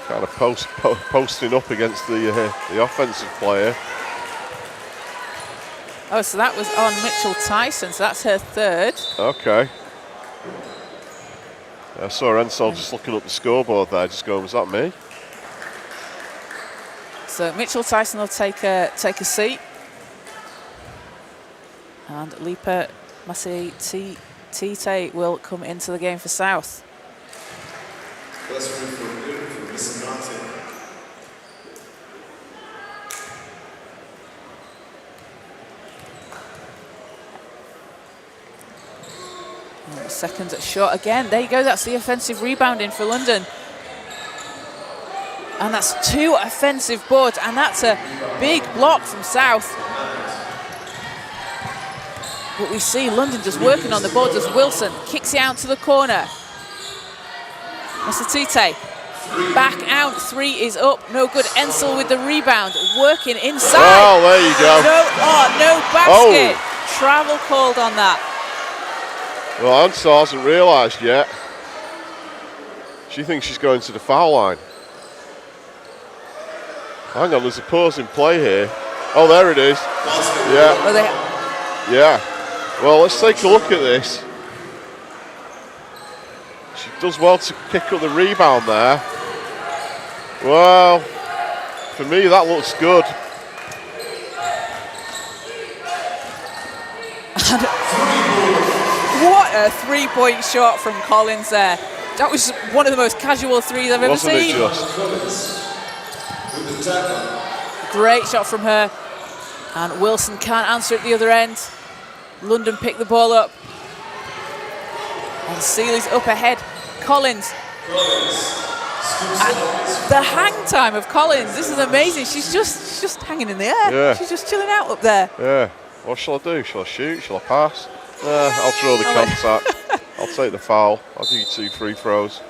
kind of posting up against the offensive player. Oh, so that was on Mitchell Tyson, so that's her third. Okay. I saw Ensel just looking up the scoreboard there, just going, was that me? So Mitchell Tyson will take a seat. And Lipa Masai-Tite will come into the game for South. Second shot again. There you go. That's the offensive rebounding for London. And that's two offensive boards. And that's a big block from South. But we see London just working on the boards as Wilson kicks it out to the corner. Masai-Tite back out. Three is up. No good. Ensel with the rebound. Working inside. Oh, there you go. No basket. Oh. Travel called on that. Well, Ensel hasn't realised yet. She thinks she's going to the foul line. Hang on, there's a pause in play here. Oh, there it is. Yeah. Yeah. Well, let's take a look at this. She does well to pick up the rebound there. Well, for me, that looks good. What a three-point shot from Collins there. That was one of the most casual threes I've ever seen. Great shot from her. And Wilson can't answer at the other end. London picked the ball up. And Seeley's up ahead. Collins. And the hang time of Collins. This is amazing. She's just hanging in the air. Yeah. She's just chilling out up there. Yeah. What shall I do? Shall I shoot? Shall I pass? I'll draw the contact. I'll take the foul. I'll give you 2 free throws.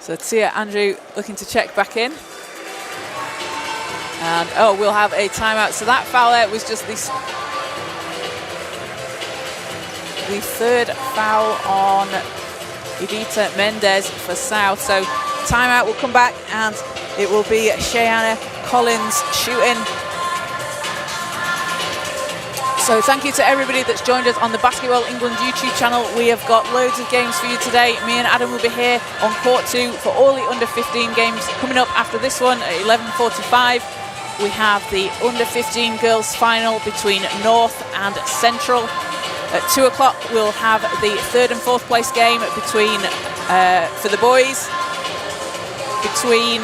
So Tia Andrew looking to check back in. And, oh, we'll have a timeout. So that foul there was just the third foul on Evita Mendez for South. So timeout will come back, and it will be Shayana Collins shooting. So thank you to everybody that's joined us on the Basketball England YouTube channel. We have got loads of games for you today. Me and Adam will be here on court 2 for all the under 15 games coming up after this one at 11:45. We have the under 15 girls final between North and Central. At 2 o'clock we'll have the 3rd and 4th place game between for the boys between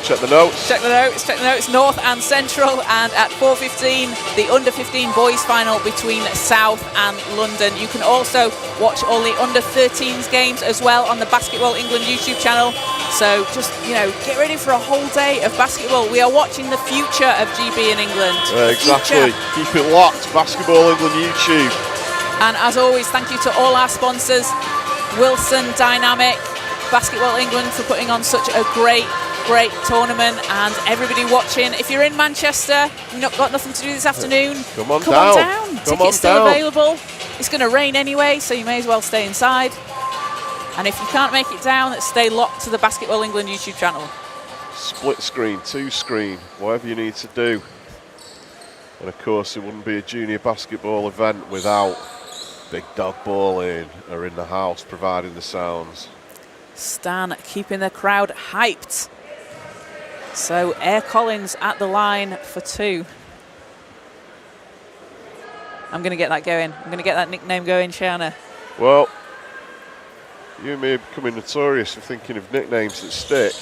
Check the notes. Check the notes. North and Central. And at 4:15, the under 15 boys final between South and London. You can also watch all the under 13s games as well on the Basketball England YouTube channel. So just, you know, get ready for a whole day of basketball. We are watching the future of GB in England. Exactly. Keep it locked. Basketball England YouTube. And as always, thank you to all our sponsors, Wilson Dynamic, Basketball England for putting on such a great tournament, and everybody watching. If you're in Manchester, you've not got nothing to do this afternoon, come on down. Tickets still available. It's going to rain anyway, so you may as well stay inside. And if you can't make it down, stay locked to the Basketball England YouTube channel. Split screen, 2 screen, whatever you need to do. And of course, it wouldn't be a junior basketball event without Big Dog Bowling are in the house providing the sounds. Stan keeping the crowd hyped. So Air Collins at the line for 2. I'm going to get that going. I'm going to get that nickname going, Shana. Well, you and me are becoming notorious for thinking of nicknames that stick.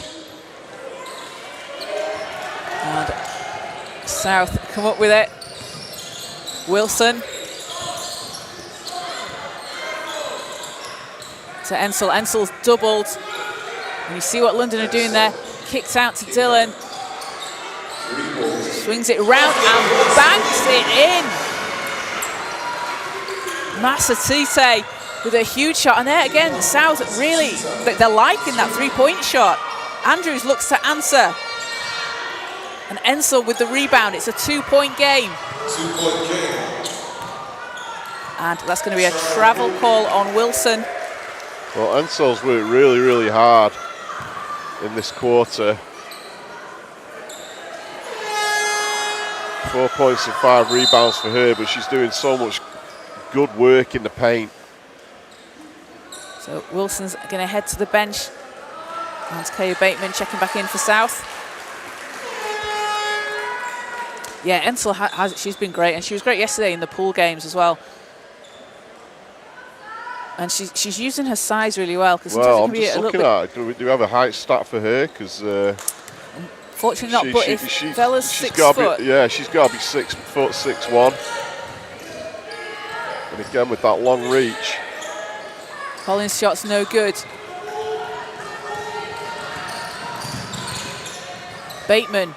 And South come up with it. Wilson. To Ensel. Ensel's doubled. And you see what London are doing there. Kicks out to Dylan. Swings it around and banks it in. Masatite with a huge shot. And there again, South really, they're liking that 3-point shot. Andrews looks to answer. And Ensel with the rebound. It's a 2-point game. 2-point game. And that's going to be a travel call on Wilson. Well, Ensel's worked really, really hard in this quarter. 4 points and 5 rebounds for her, but she's doing so much good work in the paint. So Wilson's going to head to the bench. And Kaya Bateman checking back in for South. Yeah, Ensel she's been great, and she was great yesterday in the pool games as well. And she's using her size really well. Well, I'm just looking at it. Do we have a height stat for her? Because fortunately not. But if Bella's 6 foot, yeah, she's got to be 6 foot 6'1". And again with that long reach. Collins' shot's no good. Bateman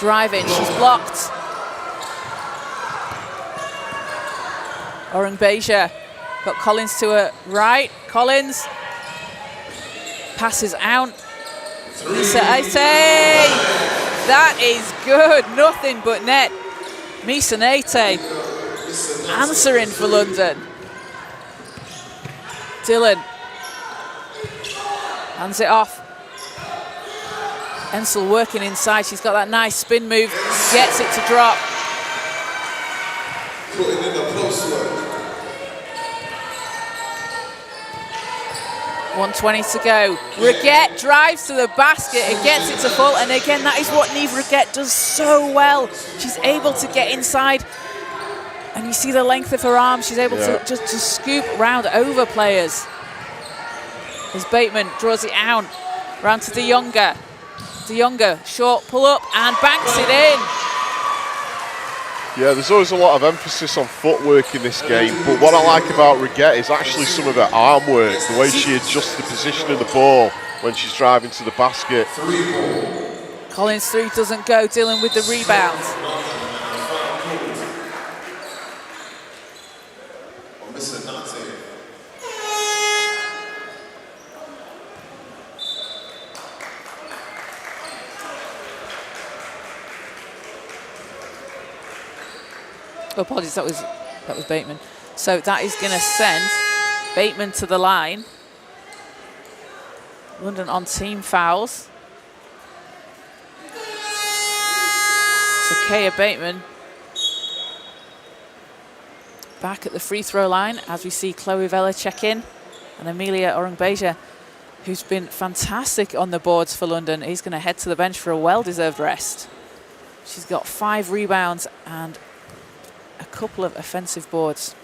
driving. She's blocked. Orang Beja. Got Collins to her right. Collins passes out. Misa Aite. That is good. Nothing but net. Misa Aite answering for London. Dylan hands it off. Ensel working inside. She's got that nice spin move. Gets it to drop. Putting in the post work. 1:20 to go. Reguette drives to the basket and gets it to full. And again, that is what Niamh Reguette does so well. She's able to get inside. And you see the length of her arms. She's able to just to scoop round over players. As Bateman draws it out. Round to De Jonge. De Jonge, short pull up and banks it in. Yeah, there's always a lot of emphasis on footwork in this game, but what I like about Reguette is actually some of her arm work, the way she adjusts the position of the ball when she's driving to the basket. Collins 3 doesn't go. Dylan with the rebound. Oh, apologies, that was Bateman. So that is going to send Bateman to the line. London on team fouls. So Kaya Bateman back at the free throw line as we see Chloe Vella check in, and Amelia Orungbeja, who's been fantastic on the boards for London, is going to head to the bench for a well-deserved rest. She's got 5 rebounds and a couple of offensive boards.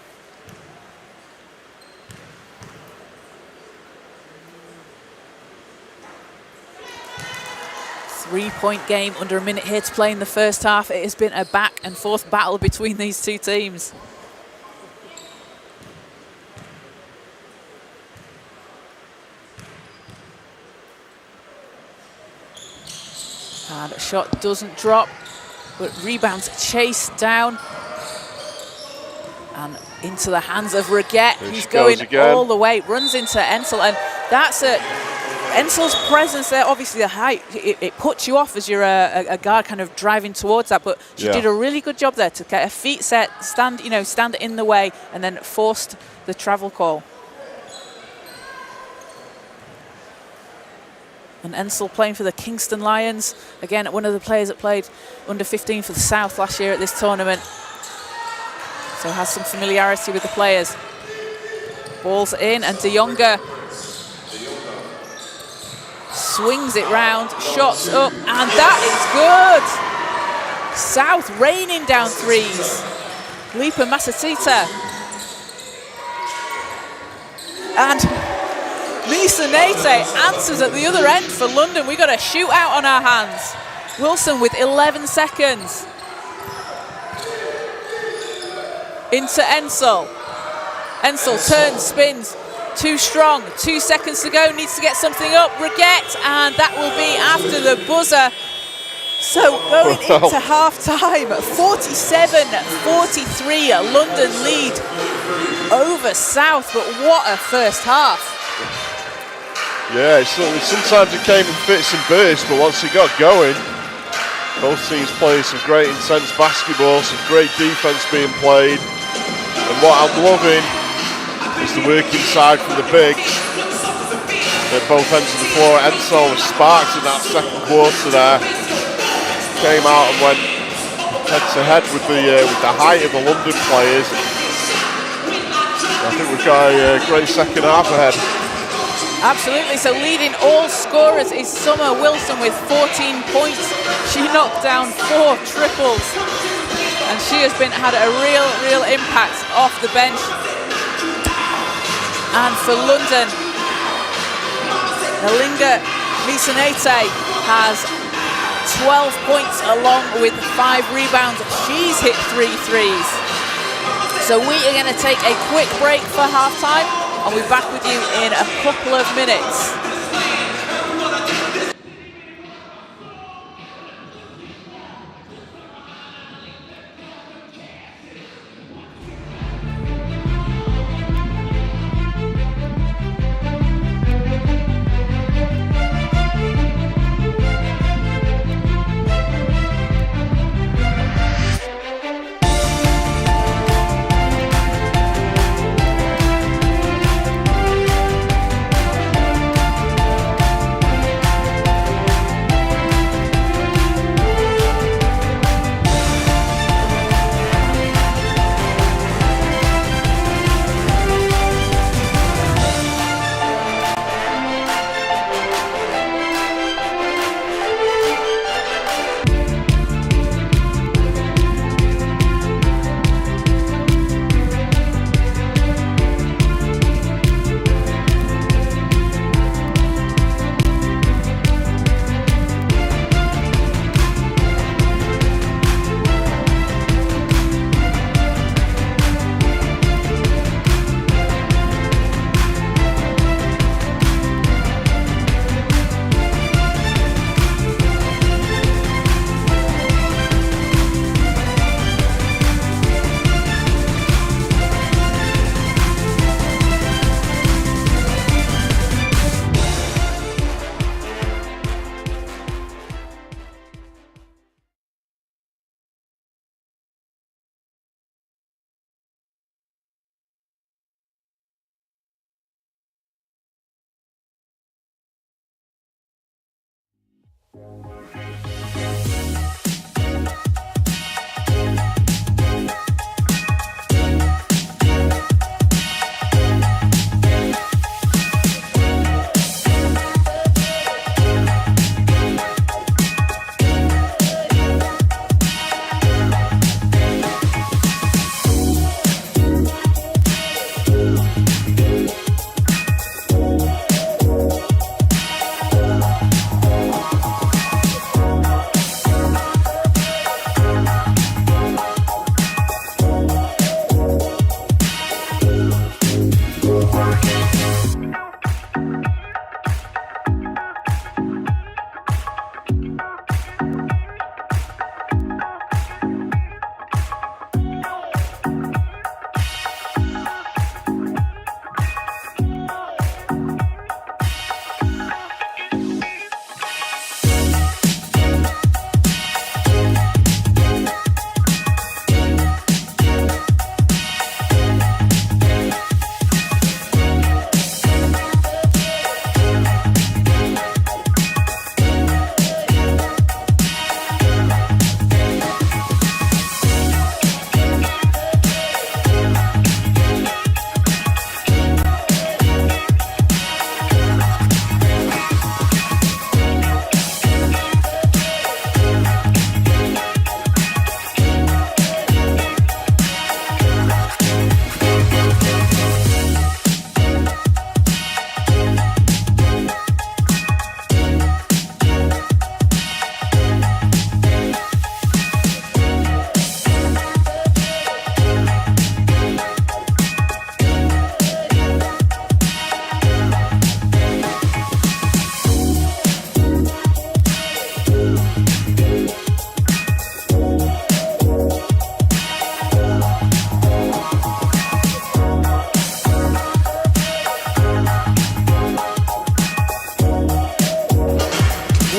Three-point game, under a minute here to play in the first half. It has been a back and forth battle between these two teams. And a shot doesn't drop, but rebounds chased down and into the hands of Reguette, who's going all the way, runs into Ensel, and that's Ensel's presence there, obviously the height, it puts you off as you're a guard kind of driving towards that, but she did a really good job there to get her feet set, stand in the way, and then forced the travel call. And Ensel playing for the Kingston Lions. Again, one of the players that played under 15 for the South last year at this tournament. So has some familiarity with the players. Ball's in, and De Jonge swings it round, shots up, and that is good. South raining down threes. Lipa Masatita. And Misa Nate answers at the other end for London. We've got a shootout on our hands. Wilson with 11 seconds. Into Ensel. Ensel turns, spins. Too strong. 2 seconds to go. Needs to get something up. Reguette, and that will be after the buzzer. So going into half-time, 47-43, a London lead over South, but what a first half. Yeah, sometimes it came in fits and bursts, but once it got going, both teams playing some great intense basketball, some great defense being played, and what I'm loving is the work inside from the bigs at both ends of the floor. Ensel was sparked in that second quarter there, came out and went head to head with the height of the London players. I think we've got a great second half ahead. Absolutely, so leading all scorers is Summer Wilson with 14 points. She knocked down 4 triples, and she has had a real impact off the bench. And for London, Nalinga Misanete has 12 points along with 5 rebounds. She's hit 3 threes. So we are going to take a quick break for halftime. I'll be back with you in a couple of minutes.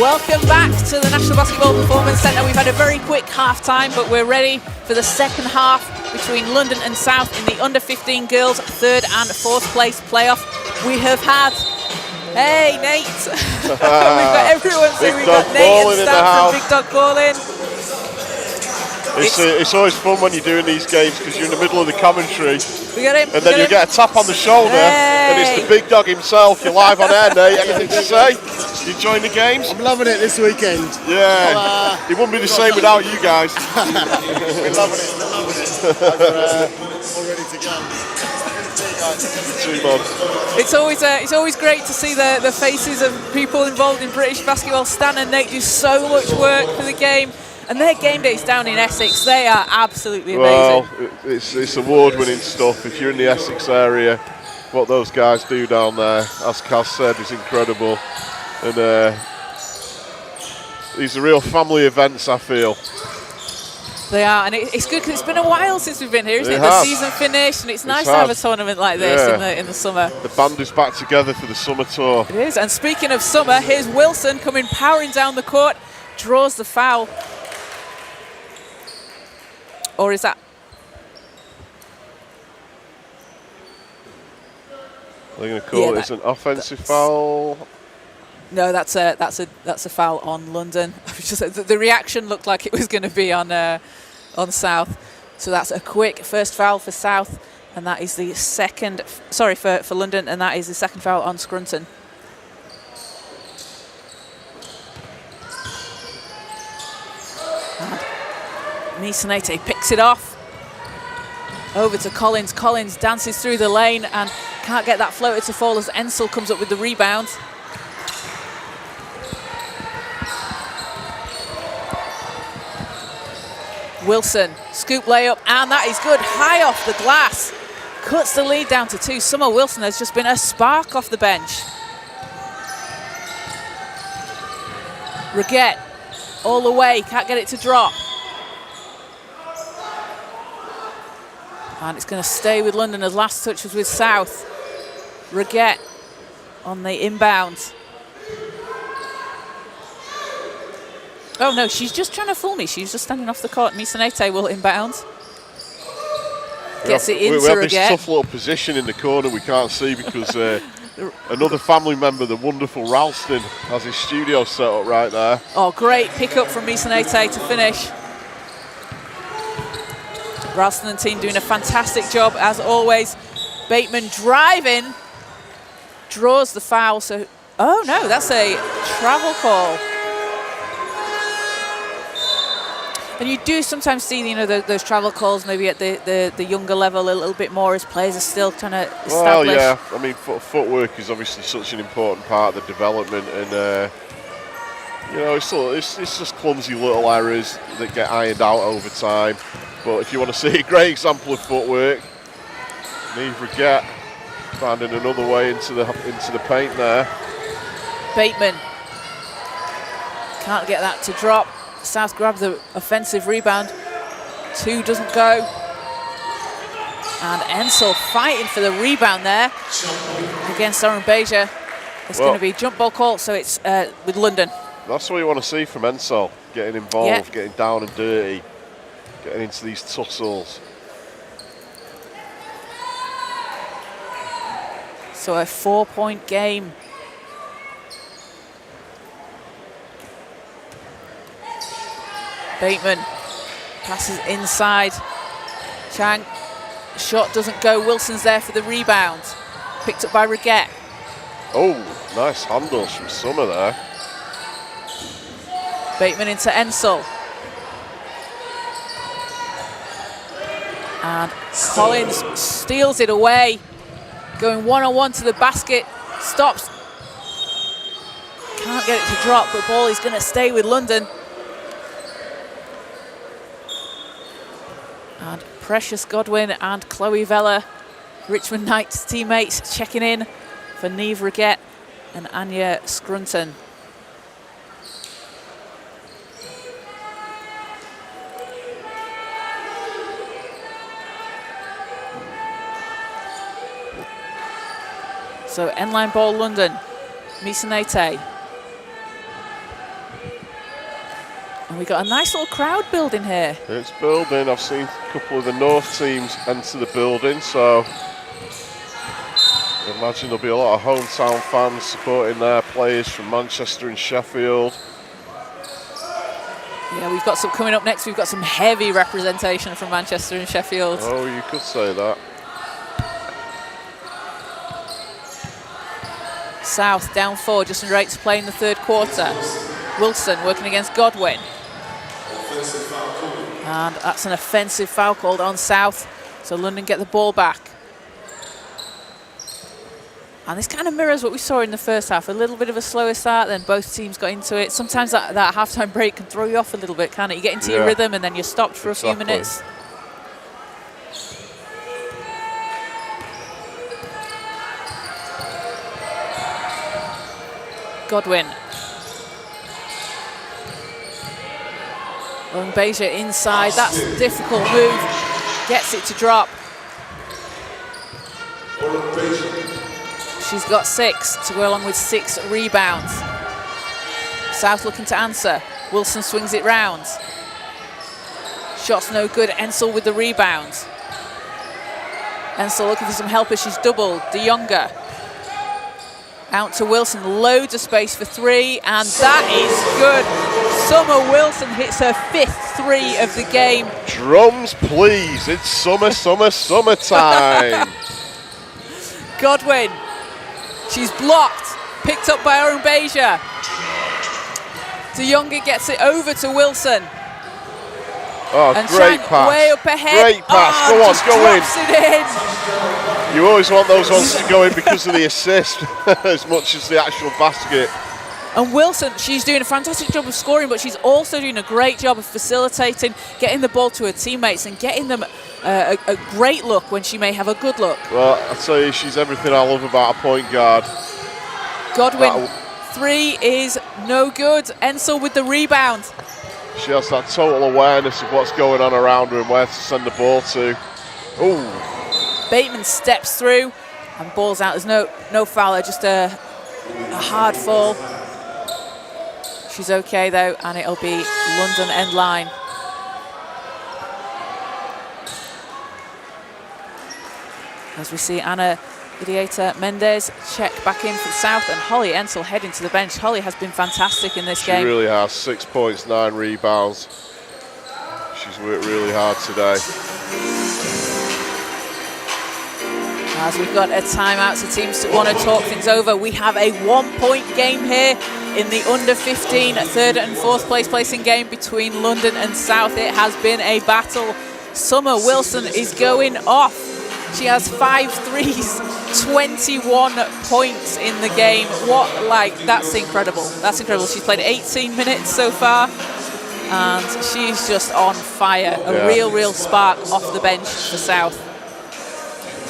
Welcome back to the National Basketball Performance Centre. We've had a very quick half-time, but we're ready for the second half between London and South in the under-15 girls 3rd and 4th place playoff. We have had, hey Nate, we've got everyone, so we've got Nate and Stan from Big Dog Ballin. It's always fun when you're doing these games because you're in the middle of the commentary. We got him. And then you get a tap on the shoulder, and it's the big dog himself. You're live on air, Nate. Anything to say? You enjoying the games? I'm loving it this weekend. Yeah. It wouldn't be the same without you guys. We're loving it. All ready to go. It's always great to see the faces of people involved in British basketball. Stan and Nate do so much work for the game. And their game days down in Essex, they are absolutely amazing. Well, it's award-winning stuff. If you're in the Essex area, what those guys do down there, as Kaz said, is incredible. And these are real family events, I feel. They are, and it's good because it's been a while since we've been here, isn't it? The season finished, and it's nice to have a tournament like this in the summer. The band is back together for the summer tour. It is, and speaking of summer, here's Wilson coming powering down the court, draws the foul. Or is that? They're going to call it as an offensive foul. No, that's a foul on London. The reaction looked like it was going to be on South, so that's a quick first foul for South, and that is the second. Sorry for London, and that is the second foul on Scrunton. Misanete picks it off. Over to Collins. Collins dances through the lane and can't get that floater to fall as Ensel comes up with the rebound. Wilson, scoop layup, and that is good. High off the glass. Cuts the lead down to 2. Summer Wilson has just been a spark off the bench. Reguette, all the way, can't get it to drop. And it's going to stay with London as last touch was with South. Reguette on the inbound. Oh no, she's just trying to fool me. She's just standing off the court. Misanete will inbound. Gets it into Reguette. We have this tough little position in the corner we can't see because Another family member, the wonderful Ralston, has his studio set up right there. Oh, great pick up from Misanete to finish. Ralston and team doing a fantastic job as always. Bateman driving, draws the foul. So, oh no, that's a travel call. And you do sometimes see, you know, those travel calls maybe at the younger level a little bit more as players are still trying to establish. Well, yeah, I mean, footwork is obviously such an important part of the development, and you know, it's just clumsy little errors that get ironed out over time. But if you want to see a great example of footwork, Niamh Reguette finding another way into the paint there. Bateman can't get that to drop. South grabs the offensive rebound. 2 doesn't go. And Ensel fighting for the rebound there against Oren Beja. It's going to be jump ball call, so it's with London. That's what you want to see from Ensel, getting involved, getting down and dirty, getting into these tussles. So a 4-point game. Bateman passes inside. Chang, shot doesn't go. Wilson's there for the rebound. Picked up by Reguette. Oh, nice handles from Summer there. Bateman into Ensel. And Collins steals it away. Going one-on-one to the basket. Stops. Can't get it to drop, but ball is going to stay with London. And Precious Godwin and Chloe Vella, Richmond Knights teammates, checking in for Niamh Reguette and Anya Scrunton. So end-line ball, London. Misanete. And we got a nice little crowd building here. It's building. I've seen a couple of the North teams enter the building, so I imagine there'll be a lot of hometown fans supporting their players from Manchester and Sheffield. Yeah, we've got some coming up next. We've got some heavy representation from Manchester and Sheffield. Oh, you could say that. South down 4, Justin Rates playing the third quarter. Wilson working against Godwin. And that's an offensive foul called on South. So London get the ball back. And this kind of mirrors what we saw in the first half. A little bit of a slower start, then both teams got into it. Sometimes that halftime break can throw you off a little bit, can't it? You get into your rhythm and then you're stopped for a few minutes. Godwin. Oren Beja inside. That's a difficult move. Gets it to drop. She's got 6 to go along with 6 rebounds. South looking to answer. Wilson swings it round. Shot's no good. Ensel with the rebound. Ensel looking for some help as she's doubled. De Jonge. Out to Wilson, loads of space for 3, and that is good. Summer Wilson hits her 5th 3 of the game. Drums, please. It's summertime. Godwin, she's blocked, picked up by Oren Beja. De Jonge gets it over to Wilson. Oh, and great pass. Way up ahead. Great pass. Oh, go on, just go in. drops it in. You always want those ones to go in because of the assist as much as the actual basket. And Wilson, she's doing a fantastic job of scoring, but she's also doing a great job of facilitating, getting the ball to her teammates and getting them a great look when she may have a good look. Well, I'll tell you, she's everything I love about a point guard. Godwin, 3 is no good. Ensel with the rebound. She has that total awareness of what's going on around her and where to send the ball to. Ooh. Bateman steps through and balls out. There's no foul, just a hard fall. She's okay though, and it'll be London end line. As we see Anna Ideata Mendes check back in for the South, and Holly Ensel heading to the bench. Holly has been fantastic in this game. She really has. 6 points, 9 rebounds. She's worked really hard today. As we've got a timeout, so teams want to talk things over. We have a 1-point game here in the under 15 third and fourth placing game between London and South. It has been a battle. Summer Wilson is going off. She has 5 threes, 21 points in the game. That's incredible. That's incredible. She's played 18 minutes so far, and she's just on fire. A real spark off the bench for South.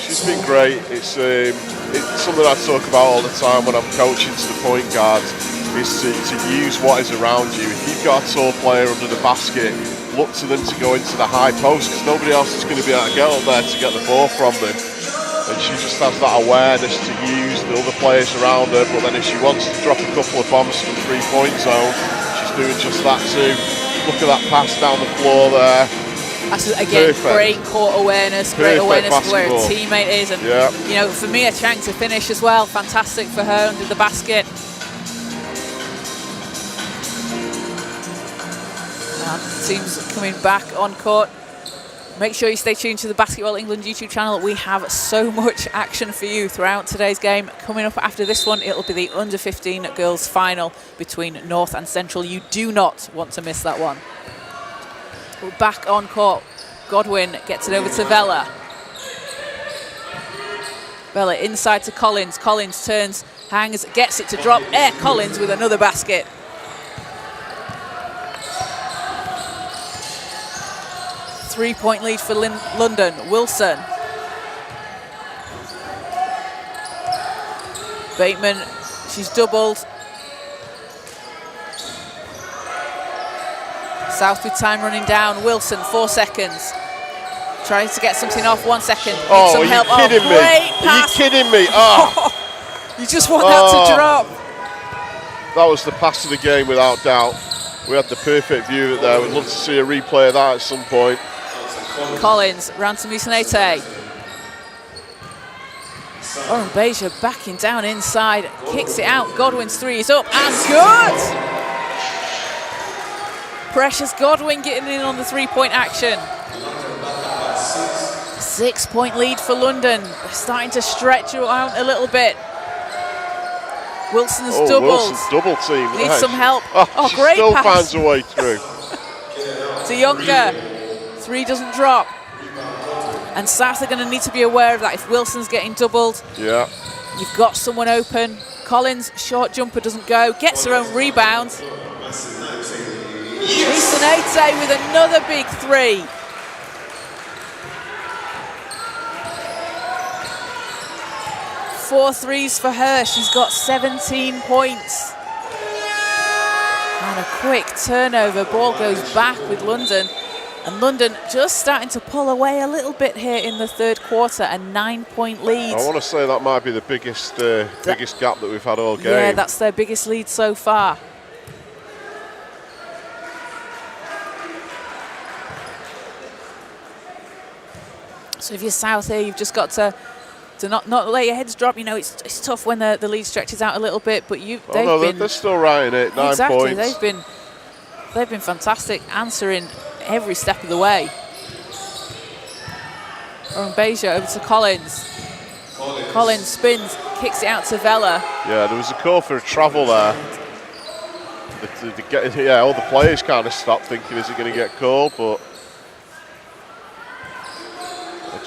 She's been great. It's something I talk about all the time when I'm coaching to the point guards, is to use what is around you. If you've got a tall player under the basket, look to them to go into the high post, because nobody else is going to be able to get up there to get the ball from them. And she just has that awareness to use the other players around her, but then if she wants to drop a couple of bombs from the three-point zone, she's doing just that too. Look at that pass down the floor there. That's, again, perfect. Great court awareness, great awareness of where her teammate is. And, you know, for Mia Chang to finish as well, fantastic for her under the basket. And teams coming back on court. Make sure you stay tuned to the Basketball England YouTube channel. We have so much action for you throughout today's game. Coming up after this one, it'll be the under 15 girls final between North and Central. You do not want to miss that one. We're back on court. Godwin gets it over to Vella. Vella inside to Collins. Collins turns, hangs, gets it to drop. Collins with another basket. Three-point lead for London. Wilson. Bateman, she's doubled. South with time running down. Wilson, 4 seconds. Trying to get something off, 1 second. Oh, some are you help. kidding me? Great pass. Are you kidding me? Oh. You just want that to drop. That was the pass of the game without doubt. We had the perfect view of it there. We'd love to see a replay of that at some point. Collins, round to Musanete. Oren Beja backing down inside, kicks it out. Godwin's three is up and good! Precious Godwin getting in on the three-point action. 6-point lead for London. They're starting to stretch it out a little bit. Wilson's doubled. Wilson's double team. Needs some help. She great still pass. finds a way through. To Younger. Three doesn't drop. And South are going to need to be aware of that. If Wilson's getting doubled, you've got someone open. Collins, short jumper doesn't go. Gets her own rebound. Musanete with another big three. Four threes for her. She's got 17 points. And a quick turnover. Ball goes back with London. And London just starting to pull away a little bit here in the third quarter. A 9-point lead. I want to say that might be the biggest gap that we've had all game. Yeah, that's their biggest lead so far. So if you're South here, you've just got to not let your heads drop. You know, it's tough when the lead stretches out a little bit, but they're still right in it. 9 points. They've been fantastic, answering every step of the way. Oren Beja over to Collins. Collins spins, kicks it out to Vella. Yeah, there was a call for a travel there. All the players kind of stopped thinking, is it going to get called? But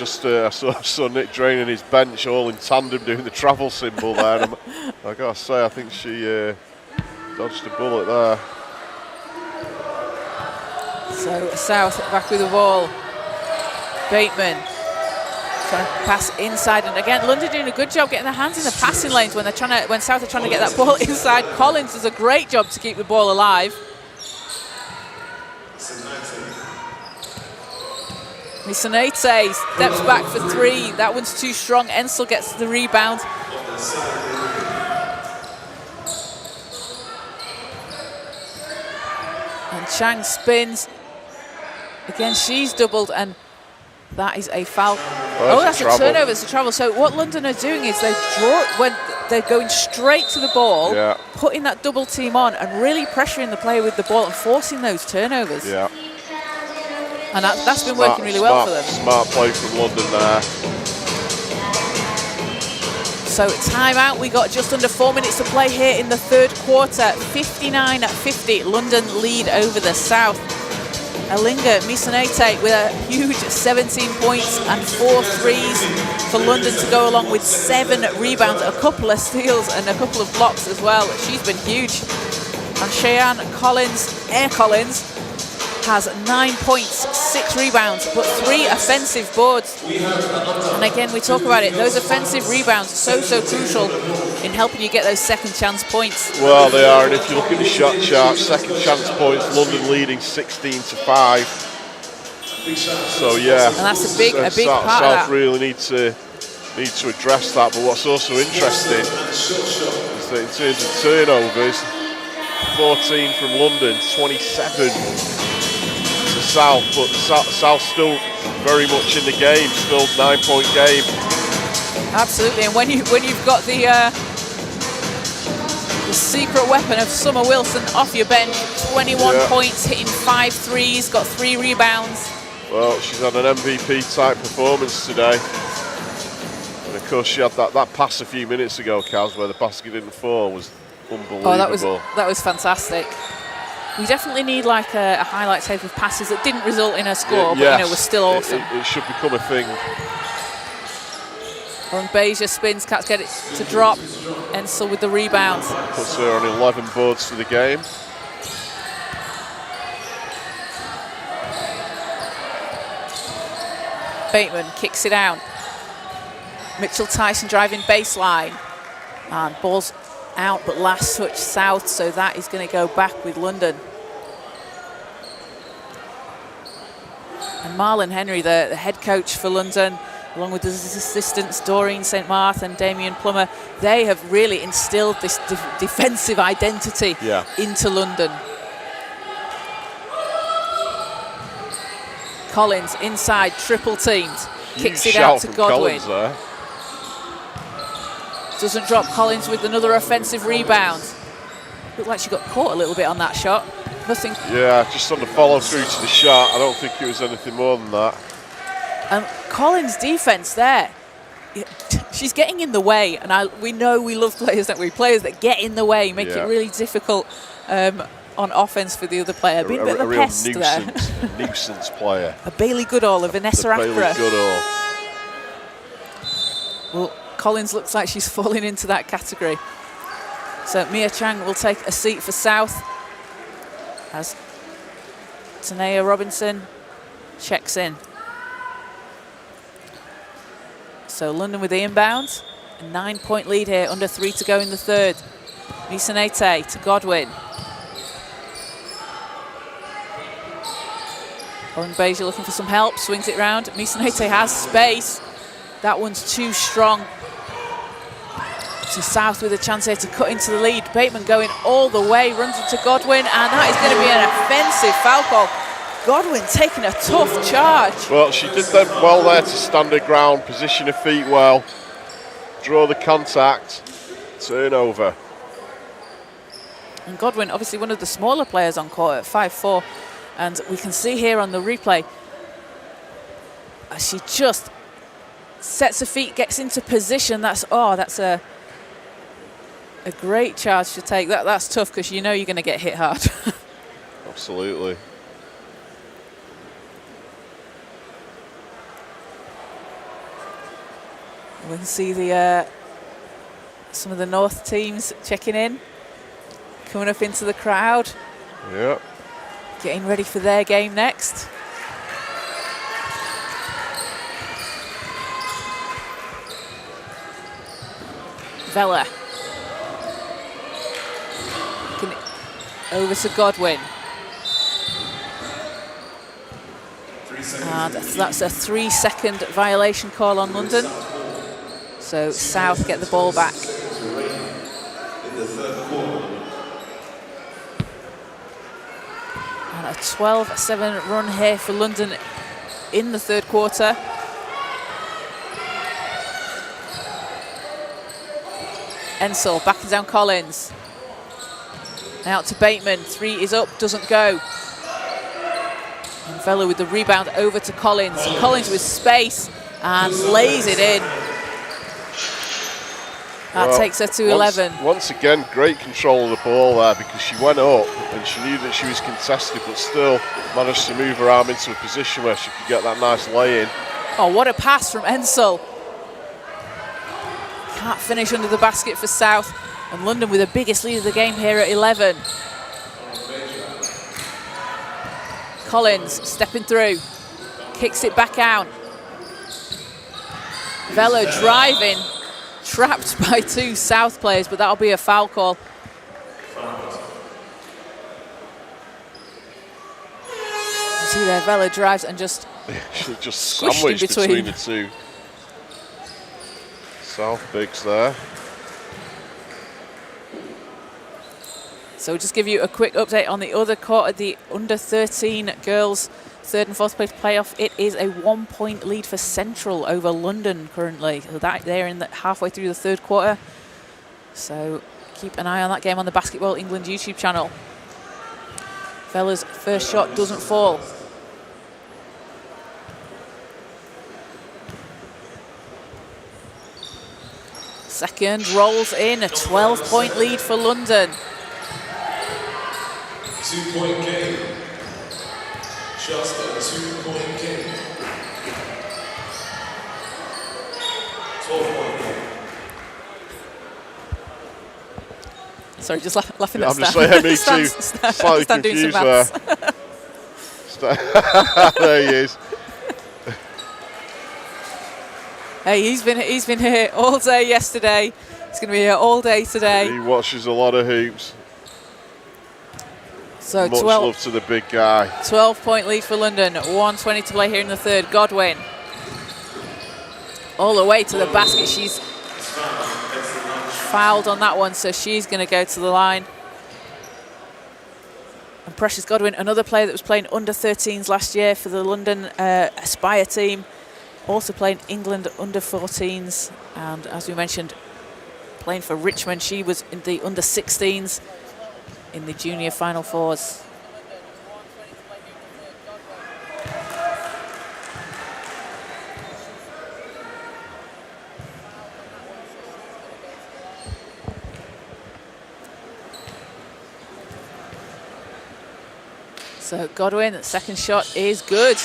I saw Nick draining his bench all in tandem doing the travel symbol there. And I got to say, I think she dodged a bullet there. So South back with the ball. Bateman trying to pass inside, and again London doing a good job getting their hands in the passing lanes when South are trying to get that ball inside. Collins does a great job to keep the ball alive. Musanete steps back for three. That one's too strong. Ensel gets the rebound. And Chang spins. Again, she's doubled, and that is a foul. Oh, that's a turnover. It's a travel. So what London are doing is they're going straight to the ball, putting that double team on and really pressuring the player with the ball and forcing those turnovers. Yeah. And that's been working really well for them. Smart play from London there. So timeout. We got just under 4 minutes to play here in the third quarter. 59-50. London lead over the South. Alinga Misanete with a huge 17 points and 4 threes for London to go along with 7 rebounds, a couple of steals and a couple of blocks as well. She's been huge. And Cheyenne Collins, has 9 points, 6 rebounds, but 3 offensive boards. And again, we talk about it, those offensive rebounds are so crucial in helping you get those second chance points. Well, they are, and if you look at the shot chart, second chance points, London leading 16-5. So yeah, and that's a big part South of that. really need to address that. But what's also interesting is that in terms of turnovers, 14 from London, 27 to South, but South still very much in the game, still 9-point game. Absolutely, and when you've got the secret weapon of Summer Wilson off your bench, 21 points, hitting 5 threes, got 3 rebounds. Well, she's had an MVP type performance today. And of course she had that pass a few minutes ago, Kaz, where the basket didn't fall, was unbelievable. Oh, that was fantastic. We definitely need like a highlight tape of passes that didn't result in a score, but was still awesome. It should become a thing. On Beja spins, can't get it to drop. Ensel with the rebound. Puts her on 11 boards for the game. Bateman kicks it out. Mitchell Tyson driving baseline. And ball's out, but last touch South, so that is going to go back with London. And Marlon Henry, the head coach for London, along with his assistants Doreen St. Martha and Damien Plummer, they have really instilled this defensive identity into London. Collins inside, triple teamed, kicks it out to Godwin. Doesn't drop. Collins with another offensive rebound. Looked like she got caught a little bit on that shot. Nothing. Yeah, just on the follow through to the shot. I don't think it was anything more than that. And Collins' defense there, she's getting in the way. And we know we love players that get in the way, make it really difficult on offense for the other player. Being a bit of a pest nuisance, there. Nuisance player. A Bailey Goodall, a Vanessa Akra. Bailey Goodall. Well, Collins looks like she's falling into that category. So Mia Chang will take a seat for South as Tanea Robinson checks in. So London with the inbound. A 9-point lead here, under 3 to go in the third. Misanete to Godwin. Owen Beja looking for some help, swings it round. Misanete has space. That one's too strong. So South with a chance here to cut into the lead. Bateman going all the way, runs into Godwin, and that is going to be an offensive foul call. Godwin taking a tough charge. Well, she did that well there to stand her ground, position her feet well, draw the contact, turnover. And Godwin, obviously one of the smaller players on court at 5'4", and we can see here on the replay, she just sets her feet, gets into position. That's a great charge to take. That's tough because you know you're going to get hit hard. Absolutely. We can see some of the North teams checking in, coming up into the crowd. Yep. Getting ready for their game next. Vella. Over to Godwin. And that's a 3-second violation call on London. So South get the ball back. And a 12-7 run here for London in the third quarter. Ensel backing down Collins. Now out to Bateman. 3 is up, doesn't go. And Vella with the rebound over to Collins. Collins with space and lays it in. That takes her to 11. Once again, great control of the ball there because she went up and she knew that she was contested, but still managed to move her arm into a position where she could get that nice lay-in. Oh, what a pass from Ensel. Can't finish under the basket for South. And London with the biggest lead of the game here at 11. Collins stepping through. Kicks it back out. Vella driving. Trapped by 2 South players, but that'll be a foul call. You see there, Vella drives and just sandwiched between the 2 South bigs there. So we'll just give you a quick update on the other quarter, the under-13 girls 3rd and 4th place playoff. It is a 1-point lead for Central over London currently. So they're in halfway through the 3rd quarter. So keep an eye on that game on the Basketball England YouTube channel. Vella's first shot doesn't fall. Second rolls in, a 12-point lead for London. 2-point game. Just a 2-point game. 12-point game. Sorry, just laughing yeah, at I'm just saying, me too. Slightly confused there. There he is. Hey, he's been here all day yesterday. He's going to be here all day today. He watches a lot of hoops. So much love to the big guy. 12-point lead for London. 1:20 to play here in the 3rd. Godwin all the way to the basket. She's fouled on that one, so she's going to go to the line. And Precious Godwin, another player that was playing under 13s last year for the London Aspire team, also playing England under 14s, and as we mentioned, playing for Richmond. She was in the under 16s in the junior Final Fours. So Godwin, the second shot is good.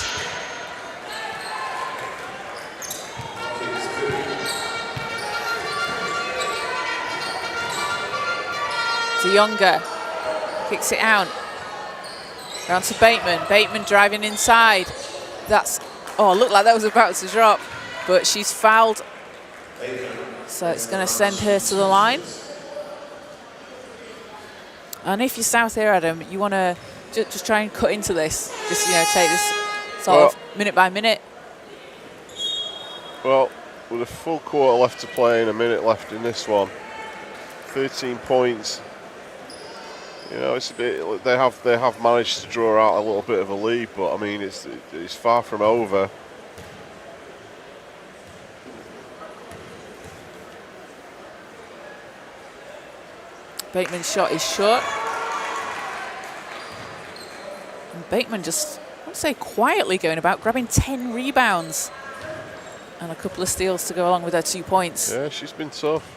To Younger. Kicks it out. Round to Bateman. Bateman driving inside. That's, oh, looked like that was about to drop, but she's fouled. So it's going to send her to the line. And if you're South here, Adam, you want to just try and cut into this. Just, take this sort of minute by minute. Well, with a full quarter left to play and a minute left in this one, 13 points. It's a bit. They have managed to draw out a little bit of a lead, but I mean, it's far from over. Bateman's shot is short. And Bateman just, I would say, quietly going about, grabbing 10 rebounds and a couple of steals to go along with her 2 points. Yeah, she's been tough.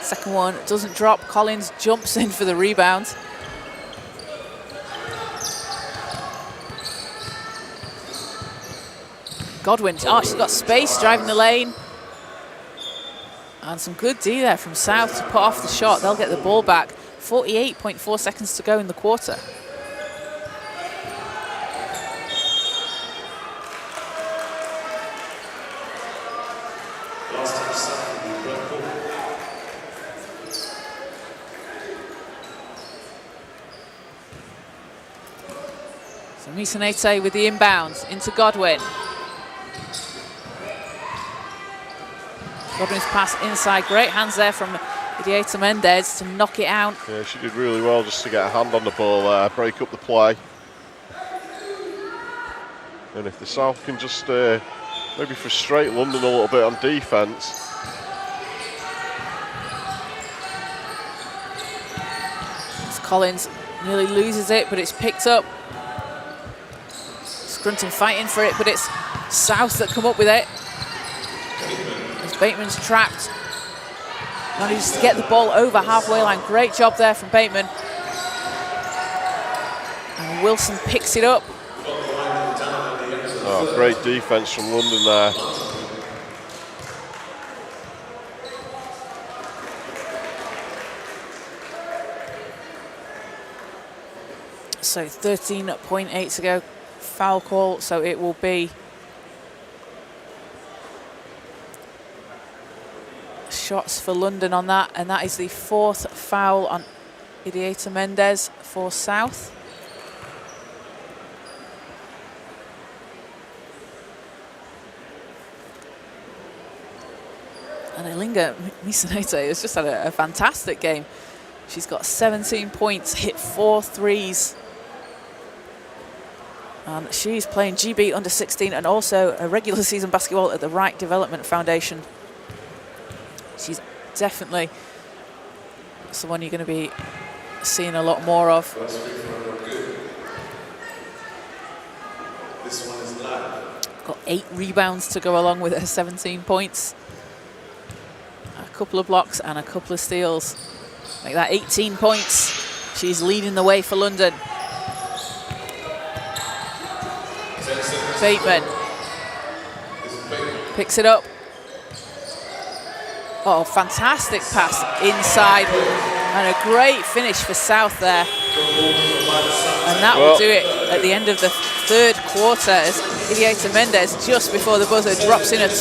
Second one doesn't drop. Collins jumps in for the rebound. Godwin, she's got space driving the lane. And some good D there from South to put off the shot. They'll get the ball back. 48.4 seconds to go in the quarter. So Misanete with the inbound into Godwin. Godwin's pass inside. Great hands there from Idiota Mendez to knock it out. Yeah, she did really well just to get a hand on the ball there, break up the play. And if the South can just maybe frustrate London a little bit on defence. Collins nearly loses it, but it's picked up. Scrunton fighting for it, but it's South that come up with it. As Bateman's trapped. Manages to get the ball over halfway line. Great job there from Bateman. And Wilson picks it up. Oh, great defence from London there. So 13.8 to go. Foul call, so it will be shots for London on that, and that is the 4th foul on Idiota Mendes for South. And Ilinga Misanete has just had a fantastic game. She's got 17 points, hit 4 threes. And she's playing GB under 16 and also a regular season basketball at the Wright Development Foundation. She's definitely someone you're going to be seeing a lot more of. Got 8 rebounds to go along with her 17 points. A couple of blocks and a couple of steals. Make that 18 points. She's leading the way for London. Bateman picks it up. Oh, fantastic pass inside. And a great finish for South there. And that will do it at the end of the 3rd quarter as Idiota Mendes, just before the buzzer, drops in a 2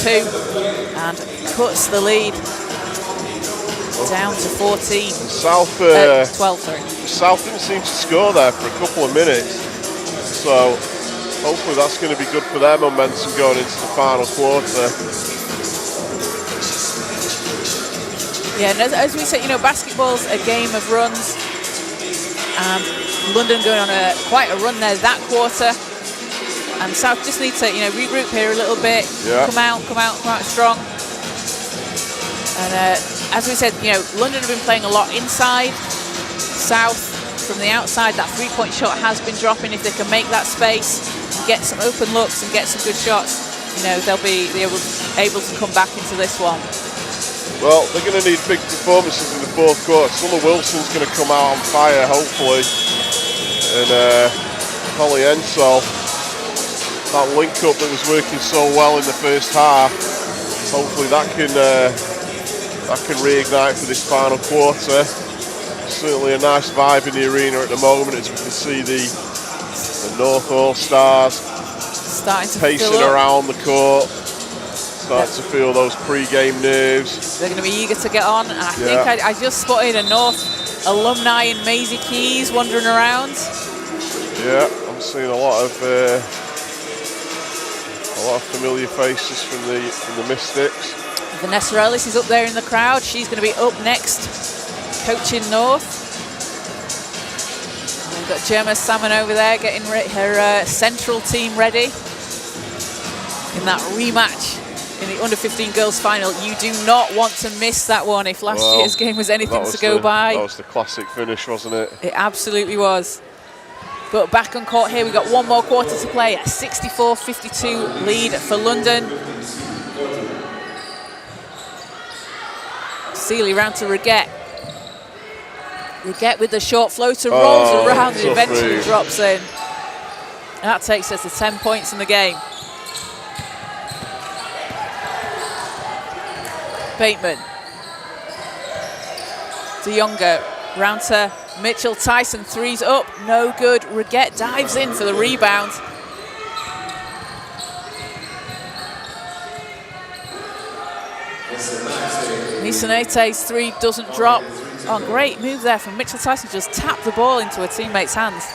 and cuts the lead down to 14. 12, sorry. South didn't seem to score there for a couple of minutes. So hopefully that's going to be good for their momentum going into the final quarter. Yeah, and as we said, you know, basketball's a game of runs, and London going on quite a run there that quarter, and South just need to, you know, regroup here a little bit, come out strong. And as we said, you know, London have been playing a lot inside. South from the outside, that 3-point shot has been dropping. If they can make that space, get some open looks and get some good shots, you know, they'll be able to come back into this one. Well, they're going to need big performances in the 4th quarter. Summer Wilson's going to come out on fire, hopefully. And Holly Ensel, that link-up that was working so well in the first half, hopefully that can reignite for this final quarter. Certainly a nice vibe in the arena at the moment, as we can see the North All-Stars starting to pacing around the court. Start to feel those pre-game nerves. They're going to be eager to get on. And I think I just spotted a North alumni in Maisie Keys wandering around. Yeah, I'm seeing a lot of familiar faces from the Mystics. Vanessa Ellis is up there in the crowd. She's going to be up next, coaching North. And we've got Gemma Salmon over there getting her Central team ready in that rematch in the Under-15 Girls final. You do not want to miss that one if last year's game was anything to go by. That was the classic finish, wasn't it? It absolutely was. But back on court here, we've got 1 more quarter to play. A 64-52 lead for London. Seeley round to Reguette. Reguette with the short floater, rolls around and eventually drops in. And that takes us to 10 points in the game. Bateman. DeYongo round to Mitchell Tyson, 3's up, no good. Reguette dives in for the rebound. Misanete's 3 doesn't drop. Oh, great move there from Mitchell Tyson, just tapped the ball into her teammate's hands.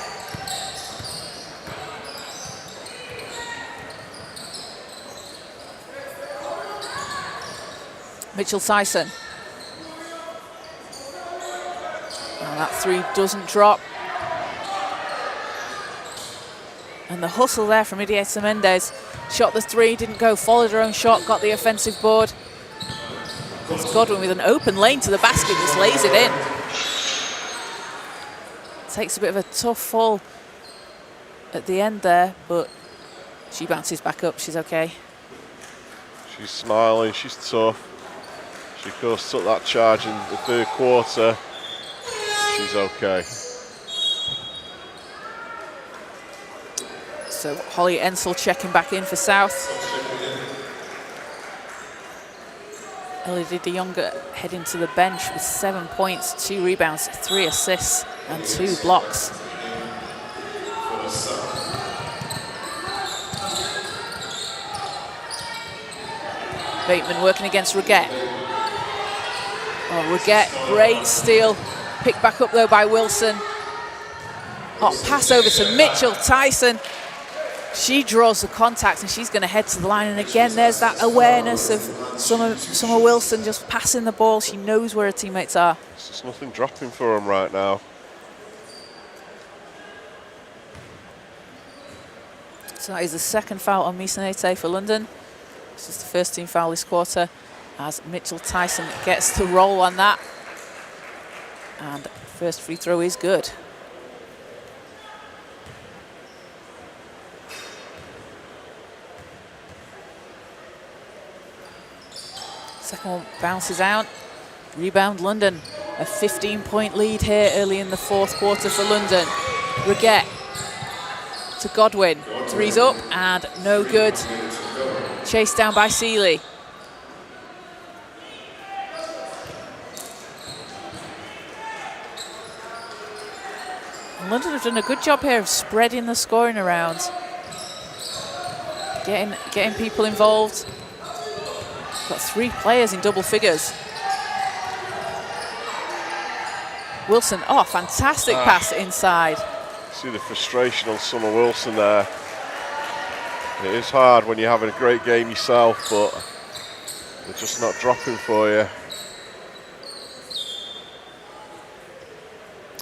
Mitchell Tyson. And that 3 doesn't drop. And the hustle there from Idiota Mendes. Shot the three, didn't go, followed her own shot, got the offensive board. It's Godwin with an open lane to the basket, just lays it in. Takes a bit of a tough fall at the end there, but she bounces back up, she's okay. She's smiling, she's tough. She, of course, took that charge in the third quarter. She's okay. So Holly Ensel checking back in for South. Elodie de Jonge heading to the bench with 7 points, 2 rebounds, 3 assists and 2 blocks. Bateman working against Reguette. Oh, Reguette, great steal. Picked back up though by Wilson. Oh, pass over to Mitchell Tyson. She draws the contact and she's going to head to the line. And again, there's that awareness of Summer Wilson just passing the ball. She knows where her teammates are. There's just nothing dropping for them right now. So that is the second foul on Misanete for London. This is the first team foul this quarter as Mitchell Tyson gets the roll on that. And first free throw is good. Second one bounces out. Rebound London. A 15-point lead here early in the fourth quarter for London. Reguette to Godwin. Three's up and no good. Chased down by Seeley. And London have done a good job here of spreading the scoring around. Getting people involved. Got 3 players in double figures. Wilson, oh, fantastic pass inside. See the frustration on Summer Wilson there. It is hard when you're having a great game yourself, but they're just not dropping for you.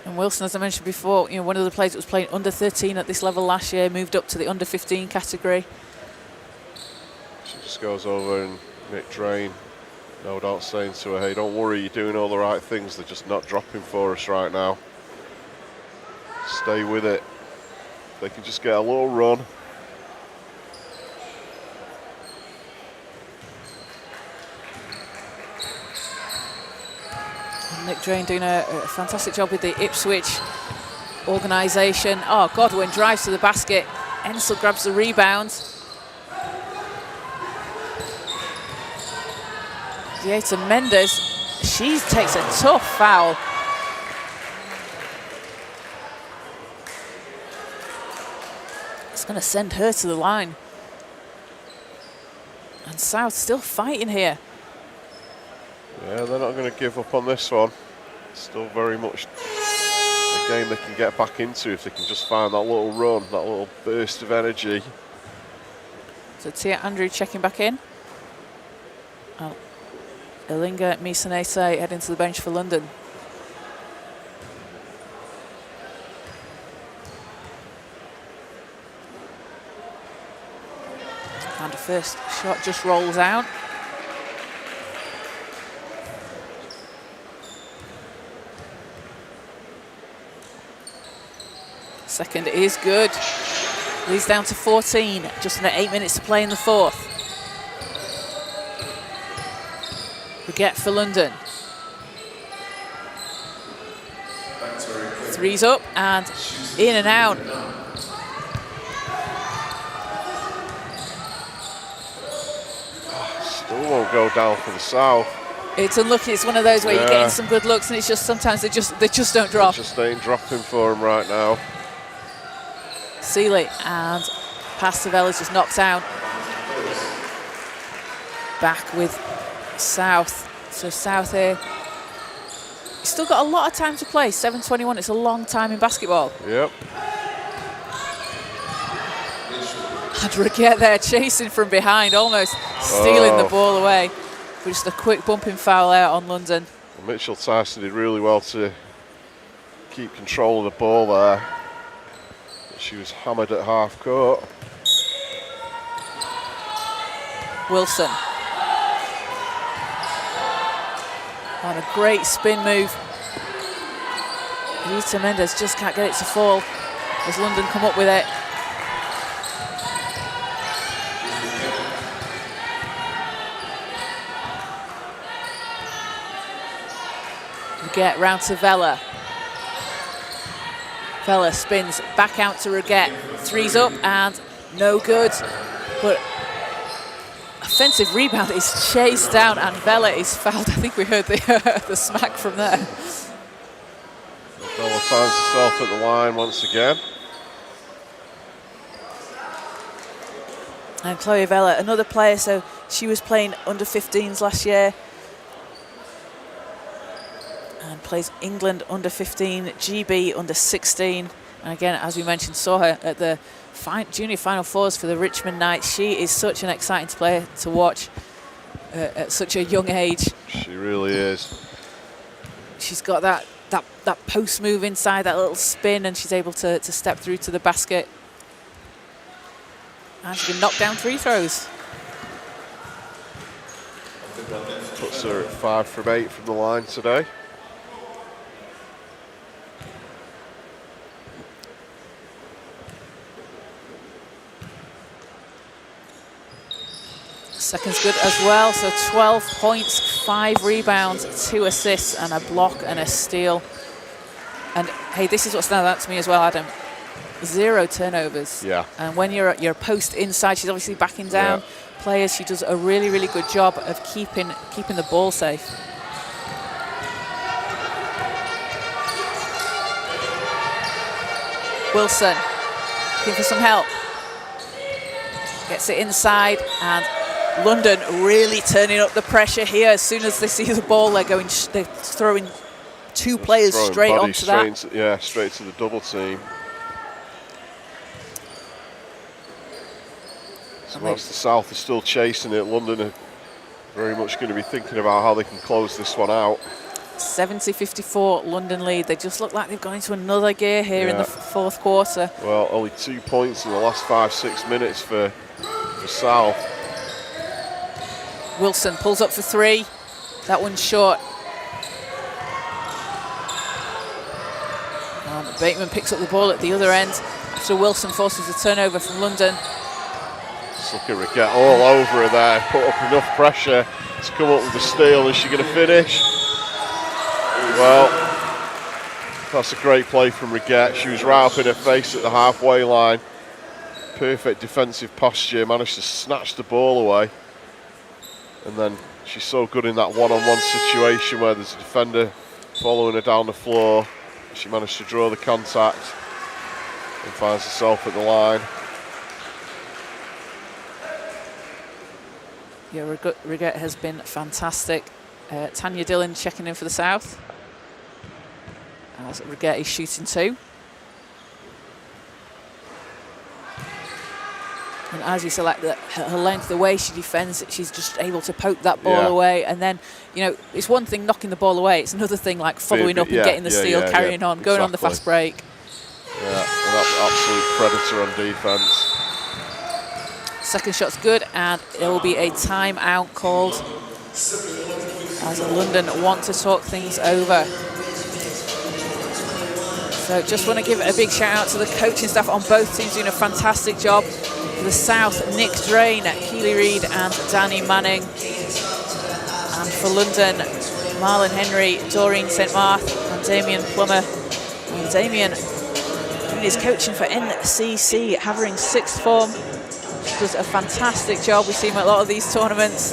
And Wilson, as I mentioned before, you know, one of the players that was playing under 13 at this level last year, moved up to the under 15 category. She just goes over and Nick Drain, no doubt saying to her, hey, don't worry, you're doing all the right things, they're just not dropping for us right now. Stay with it. If they can just get a little run. And Nick Drain doing a fantastic job with the Ipswich organisation. Oh, Godwin drives to the basket. Ensel grabs the rebound. Dieta Mendes, she takes a tough foul. It's going to send her to the line. And South still fighting here. Yeah, they're not going to give up on this one. Still very much a game they can get back into if they can just find that little run, that little burst of energy. So Tia Andrew checking back in. Ilinga Misanete heading to the bench for London. And the first shot just rolls out. Second is good. Leads down to 14. Just under 8 minutes to play in the fourth. Reguette for London. Three's up and in and out. Still won't go down for the South. It's unlucky. It's one of those where you're getting some good looks and it's just sometimes they just don't drop. It just ain't dropping for him right now. Seeley and Pastavel is just knocked out. Back with South. So South here. You've still got a lot of time to play. 7:21. It's a long time in basketball. Yep. And Reguette there chasing from behind, almost stealing the ball away. But just a quick bumping foul out on London. Well, Mitchell Tyson did really well to keep control of the ball there. She was hammered at half court. Wilson. On a great spin move. Rita Mendes just can't get it to fall as London come up with it. Reguette round to Vella. Vella spins back out to Reguette. Three's up and no good. But offensive rebound is chased down and Vella is fouled. I think we heard the smack from there. Vella finds herself at the line once again. And Chloe Vella, another player, so she was playing under 15s last year. And plays England under 15, GB under 16. And again, as we mentioned, saw her at the junior Final Fours for the Richmond Knights. She is such an exciting player to watch at such a young age. She really is. She's got that post move inside, that little spin, and she's able to step through to the basket. And she can knock down free throws. Puts her at 5 from 8 from the line today. Second's good as well, so 12 points, 5 rebounds, 2 assists, and a block and a steal. And hey, this is what stands out to me as well, Adam. 0 turnovers. Yeah. And when you're at your post inside, she's obviously backing down players. She does a really, really good job of keeping the ball safe. Wilson looking for some help. Gets it inside, and London really turning up the pressure here. As soon as they see the ball, they're throwing 2 players straight onto that. Straight to the double team. So whilst the South is still chasing it, London are very much going to be thinking about how they can close this one out. 70-54 London lead. They just look like they've gone into another gear here in the fourth quarter. Well, only 2 points in the last 5-6 minutes for South. Wilson pulls up for 3. That one's short. And Bateman picks up the ball at the other end. So Wilson forces a turnover from London. Just look at Reguette all over her there. Put up enough pressure to come up with the steal. Is she going to finish? Well, that's a great play from Reguette. She was right up in her face at the halfway line. Perfect defensive posture. Managed to snatch the ball away. And then she's so good in that one-on-one situation where there's a defender following her down the floor. She managed to draw the contact and finds herself at the line. Yeah, Reguette has been fantastic. Tanya Dillon checking in for the South. As Reguette is shooting 2. And as you select her length, the way she defends, she's just able to poke that ball away. And then, it's one thing knocking the ball away. It's another thing like following up and getting the steal, carrying on, going on the fast break. Yeah, an absolute predator on defense. Second shot's good, and there will be a timeout called as London want to talk things over. So just want to give a big shout out to the coaching staff on both teams doing a fantastic job. For the South, Nick Drain, Keely Reid and Danny Manning. And for London, Marlon Henry, Doreen St. Marth and Damien Plummer. And Damien doing his coaching for NCC, Havering 6th form. She does a fantastic job. We see him at a lot of these tournaments.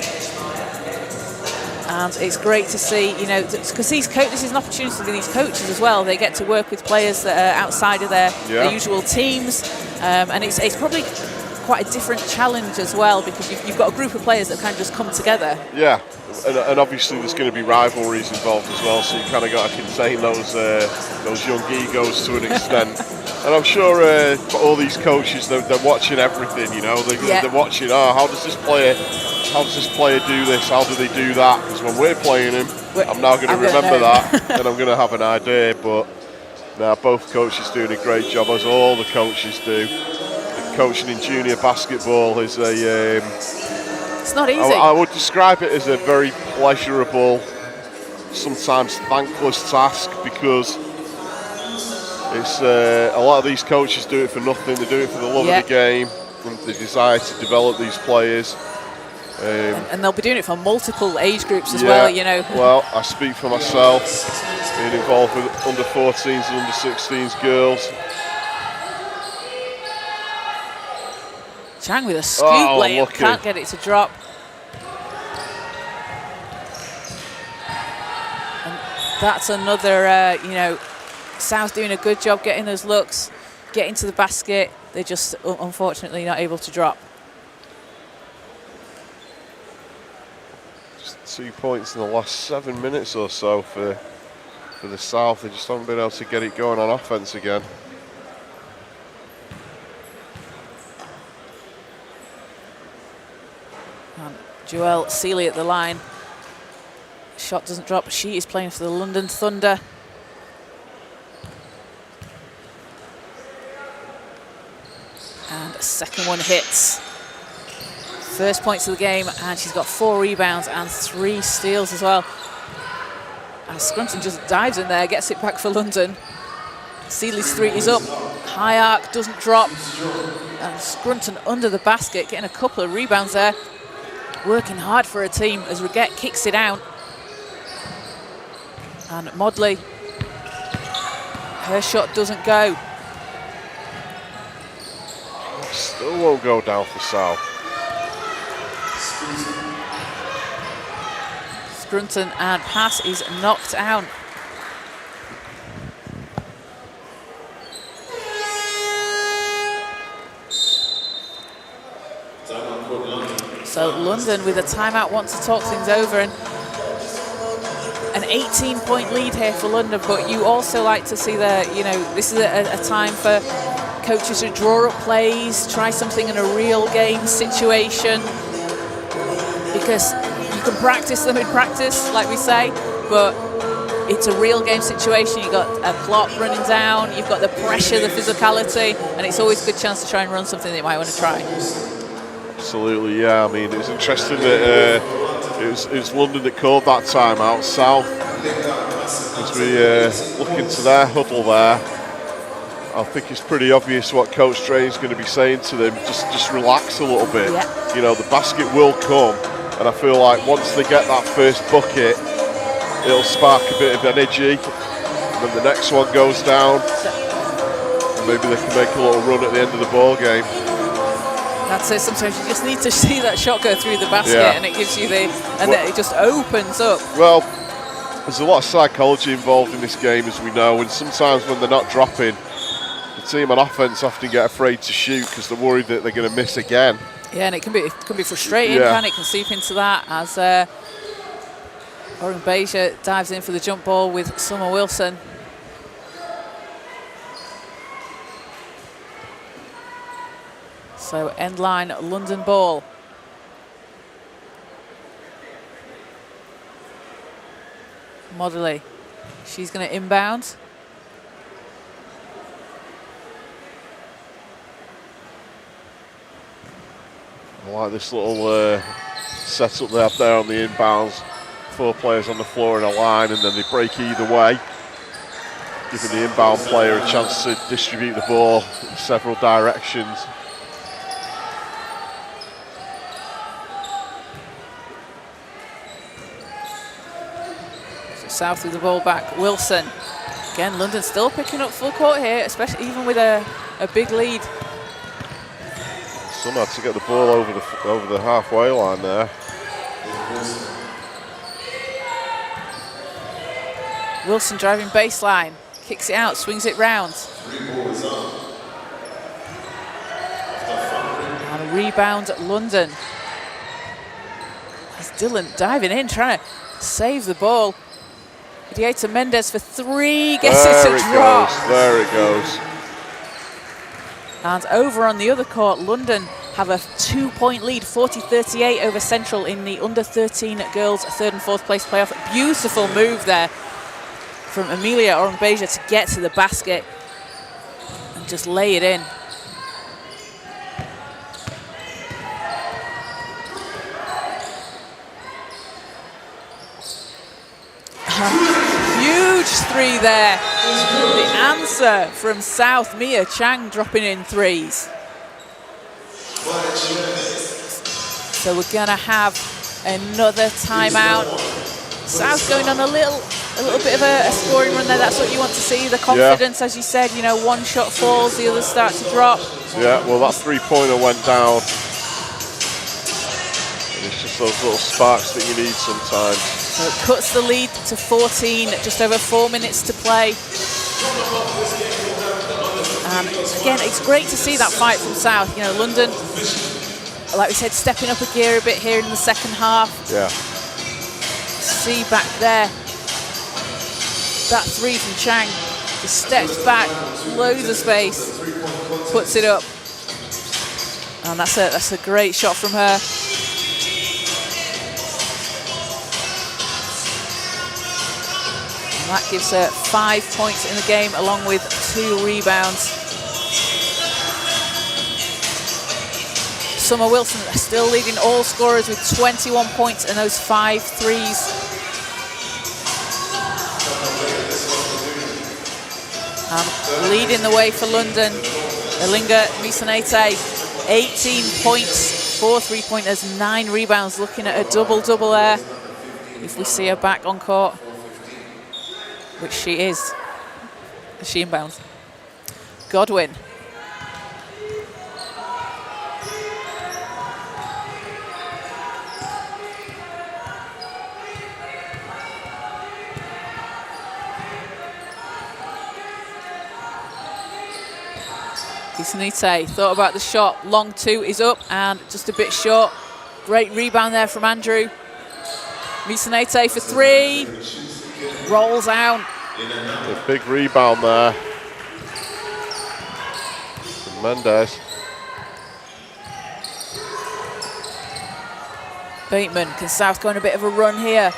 And it's great to see, because this is an opportunity for these coaches as well. They get to work with players that are outside of their usual teams. And it's probably quite a different challenge as well, because you've got a group of players that kind of just come together. Yeah, and obviously there's going to be rivalries involved as well, so you kind of got to contain those young egos to an extent. And I'm sure all these coaches, they're watching everything, they're watching, how does this player do this, how do they do that? Because when we're playing him, I'm now going to remember that and I'm going to have an idea. But Now, both coaches doing a great job, as all the coaches do. Coaching in junior basketball is a... it's not easy. I would describe it as a very pleasurable, sometimes thankless task, because it's a lot of these coaches do it for nothing. They do it for the love of the game and the desire to develop these players. And they'll be doing it for multiple age groups as well, you know. Well, I speak for myself, being involved with under 14s and under 16s girls. Chang with a scoop layup, can't get it to drop. And that's another, you know, South doing a good job getting those looks, getting to the basket. They're just unfortunately not able to drop. Just 2 points in the last 7 minutes or so for the South. They just haven't been able to get it going on offense again. And Joelle Seeley at the line. Shot doesn't drop. She is playing for the London Thunder. And a second one hits. First points of the game, and she's got 4 rebounds and 3 steals as well. And Scrunton just dives in there, gets it back for London. Seeley's 3 is up. High arc doesn't drop. And Scrunton under the basket, getting a couple of rebounds there. Working hard for her team as Reguette kicks it out. And Modley, her shot doesn't go. Still won't go down for South. Scrunton and pass is knocked out. So London with a timeout want to talk things over, and an 18-point lead here for London, but you also like to see that, you know, this is a time for coaches to draw up plays, try something in a real game situation, because you can practice them in practice, like we say, but it's a real game situation. You've got a clock running down, you've got the pressure, the physicality, and it's always a good chance to try and run something that you might want to try. Absolutely, yeah. I mean, it was interesting that it was London that called that timeout. South, as we look into their huddle there, I think it's pretty obvious what Coach Drain's going to be saying to them. Just relax a little bit. Yeah. You know, the basket will come, and I feel like once they get that first bucket, it'll spark a bit of energy. And then the next one goes down, and maybe they can make a little run at the end of the ball game. That's it. Sometimes you just need to see that shot go through the basket, and it gives you then it just opens up. Well, there's a lot of psychology involved in this game, as we know, and sometimes when they're not dropping, the team on offense often get afraid to shoot because they're worried that they're going to miss again. Yeah, and it can be frustrating, can it? Can seep into that as Oren Beja dives in for the jump ball with Summer Wilson. So end line London ball. Modley, she's going to inbound. I like this little setup they have there on the inbounds. 4 players on the floor in a line, and then they break either way, giving the inbound player a chance to distribute the ball in several directions. South with the ball back. Wilson. Again, London still picking up full court here, especially even with a big lead. Some had to get the ball over the halfway line there. Wilson driving baseline, kicks it out, swings it round. And a rebound London. As Dylan diving in, trying to save the ball. Idiota Mendez for 3, gets it to drop. There it goes. And over on the other court, London have a 2-point lead, 40-38 over Central in the under 13 girls 3rd and 4th place playoff. Beautiful move there from Amelia Orumbeja to get to the basket and just lay it in. Huge three there. The answer from South, Mia Chang dropping in threes. So we're gonna have another timeout. South going on a little bit of a scoring run there. That's what you want to see. The confidence, as you said, you know, one shot falls, the others start to drop. Yeah, well, that three-pointer went down. And it's just those little sparks that you need sometimes. So it cuts the lead to 14, just over 4 minutes to play. And again, it's great to see that fight from South. You know, London, like we said, stepping up a gear a bit here in the second half. Yeah. See back there, that three from Chang, just steps back, loads of space, puts it up. And that's a great shot from her. And that gives her 5 points in the game, along with 2 rebounds. Summer Wilson still leading all scorers with 21 points and those 5 threes. Leading the way for London, Elinga Misanete, 18 points, 4 3-pointers, 9 rebounds, looking at a double-double there. If we see her back on court, which she is. Is she inbounds? Godwin. Misanete thought about the shot. Long two is up and just a bit short. Great rebound there from Andrew. Misanete for 3. Rolls out. A big rebound there from Mendez. Bateman, can South go on a bit of a run here?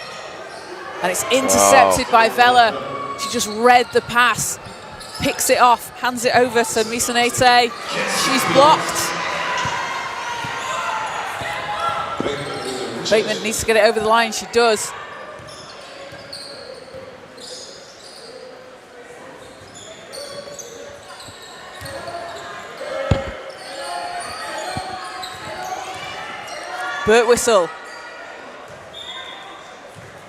And it's intercepted by Vela. She just read the pass. Picks it off, hands it over to Misanete. She's blocked. Bateman needs to get it over the line. She does. Birtwistle.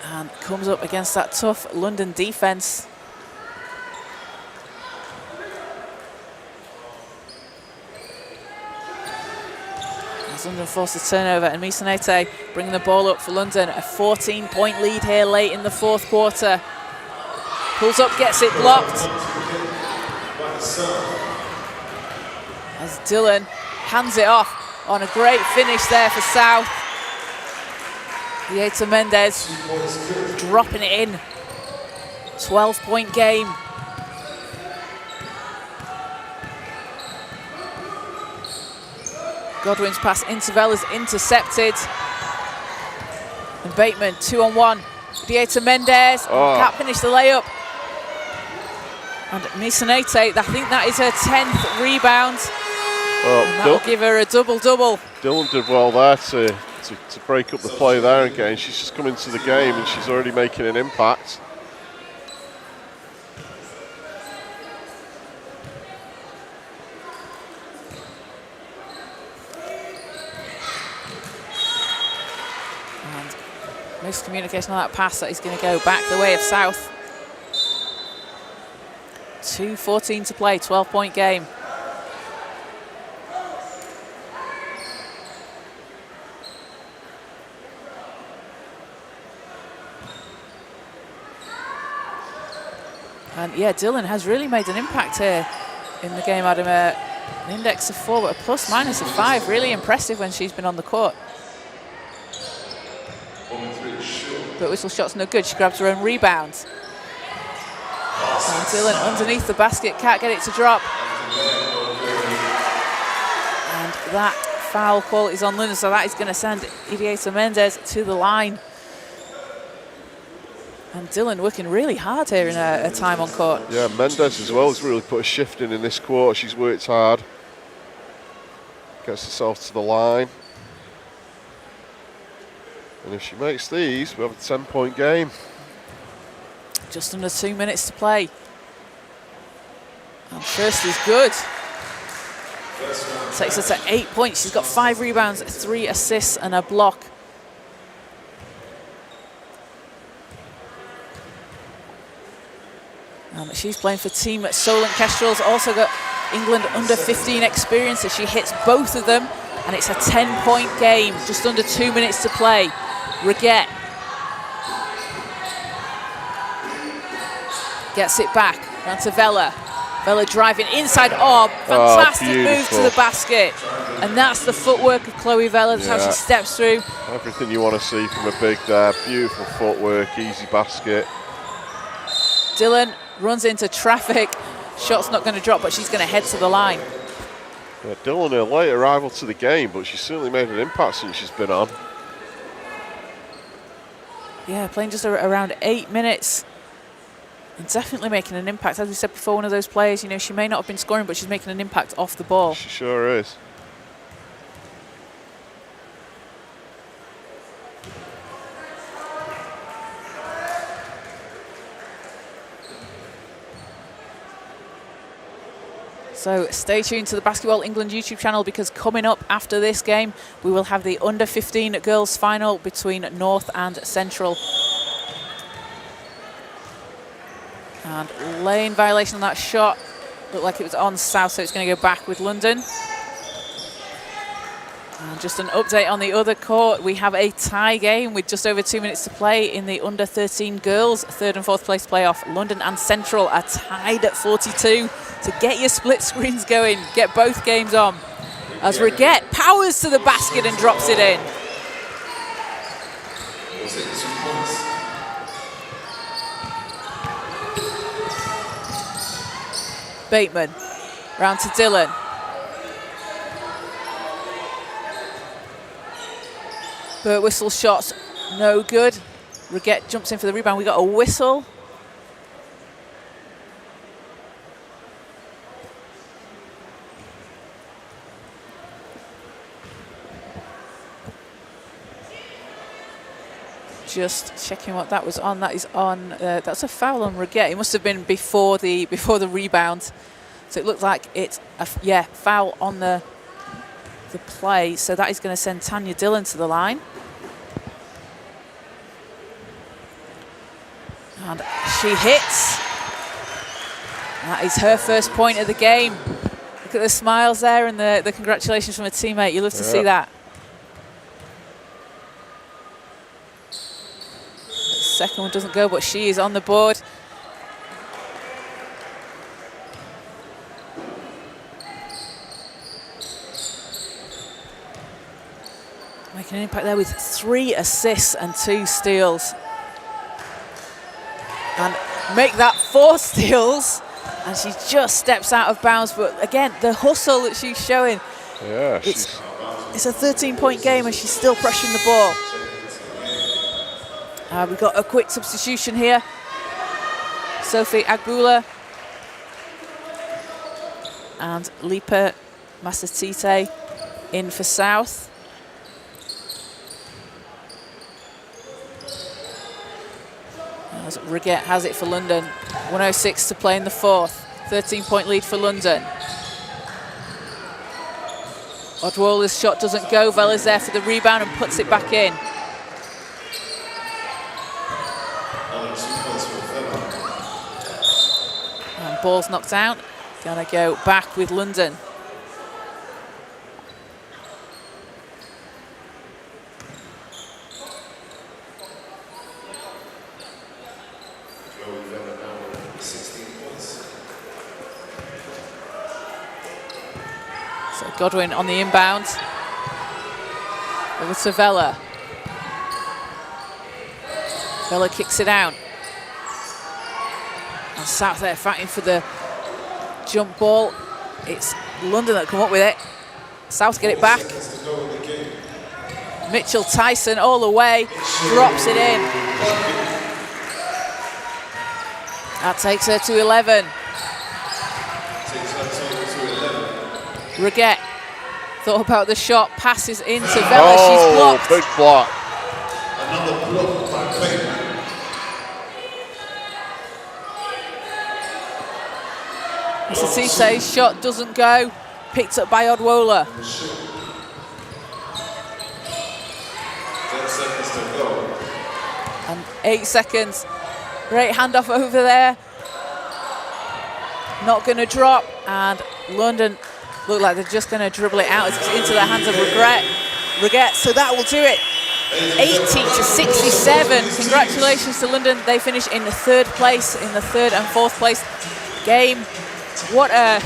And comes up against that tough London defense. London forced a turnover, and Misanete bringing the ball up for London. A 14-point lead here late in the fourth quarter. Pulls up, gets it blocked. As Dillon hands it off on a great finish there for South. Dieta Mendez dropping it in. 12-point game. Godwin's pass into Vela's intercepted. And Bateman, 2-on-1. Dieta Mendez can't finish the layup. And Misanete, I think that is her 10th rebound. And that'll give her a double-double. Dillon did well there to break up the play there again. She's just come into the game and she's already making an impact. Miscommunication on that pass that is going to go back the way of South. 2:14 to play, 12-point game. And yeah, Dillon has really made an impact here in the game, Adam. An index of 4, but a plus-minus of 5. Really impressive when she's been on the court. But Whistle shot's no good. She grabs her own rebound. And Dillon underneath the basket, can't get it to drop. And that foul call is on London, so that is going to send Dieta Mendez to the line. And Dylan working really hard here in a time on court. Yeah, Mendes as well has really put a shift in this quarter. She's worked hard. Gets herself to the line. And if she makes these, we have a 10-point game. Just under 2 minutes to play. And first is good. Takes her to 8 points. She's got 5 rebounds, 3 assists and a block. She's playing for Team Solent Kestrel's, also got England under 15 experience as she hits both of them, and it's a 10-point game, just under 2 minutes to play. Reguette gets it back, round to Vela. Vela driving inside, fantastic move to the basket. And that's the footwork of Chloe Vela, that's how she steps through. Everything you want to see from a big there, beautiful footwork, easy basket. Dylan runs into traffic. Shot's not going to drop, but she's going to head to the line. Yeah, Dylan, a late arrival to the game, but she's certainly made an impact since she's been on. Yeah, playing just around 8 minutes. And definitely making an impact. As we said before, one of those players, you know, she may not have been scoring, but she's making an impact off the ball. She sure is. So stay tuned to the Basketball England YouTube channel, because coming up after this game, we will have the under 15 girls final between North and Central. And lane violation on that shot. Looked like it was on South, so it's going to go back with London. And just an update on the other court. We have a tie game with just over 2 minutes to play in the under 13 girls 3rd and 4th place playoff. London and Central are tied at 42. To get your split screens going, get both games on. As Reguette powers to the basket and drops it in. Bateman, round to Dylan. Burt whistle shots, no good. Reguette jumps in for the rebound. We got a whistle. Just checking what that was on. That is on. That's a foul on Reguette. It must have been before the rebound. So it looks like it's a foul on the play. So that is going to send Tanya Dillon to the line. And she hits. That is her first point of the game. Look at the smiles there and the congratulations from a teammate. You love to see that. Second one doesn't go, but she is on the board. Making an impact there with 3 assists and 2 steals. And make that 4 steals. And she just steps out of bounds. But again, the hustle that she's showing. Yeah, it's a 13-point game and she's still pressuring the ball. We've got a quick substitution here. Sophie Agbula and Lipa Masatite in for South. As Reguette has it for London. 1:06 to play in the 4th. 13-point lead for London. Odwola's shot doesn't go. Vela's there for the rebound and puts it back in. And ball's knocked out. Gonna go back with London. So Godwin on the inbound. Over to Vela. Vela kicks it out. And South there fighting for the jump ball. It's London that come up with it. South get it back. Mitchell Tyson all the way, drops it in. That takes her to 11. Reguette thought about the shot, passes into Vela. She's blocked. Big block. Another block by Bateman. Satise's shot doesn't go. Picked up by Odwola. 10 seconds to go. And 8 seconds. Great handoff over there. Not going to drop. And London look like they're just going to dribble it out. It's into the hands of Reguette. So that will do it. 80-67. Congratulations to London. They finish in the third place, in the third and fourth place game. What a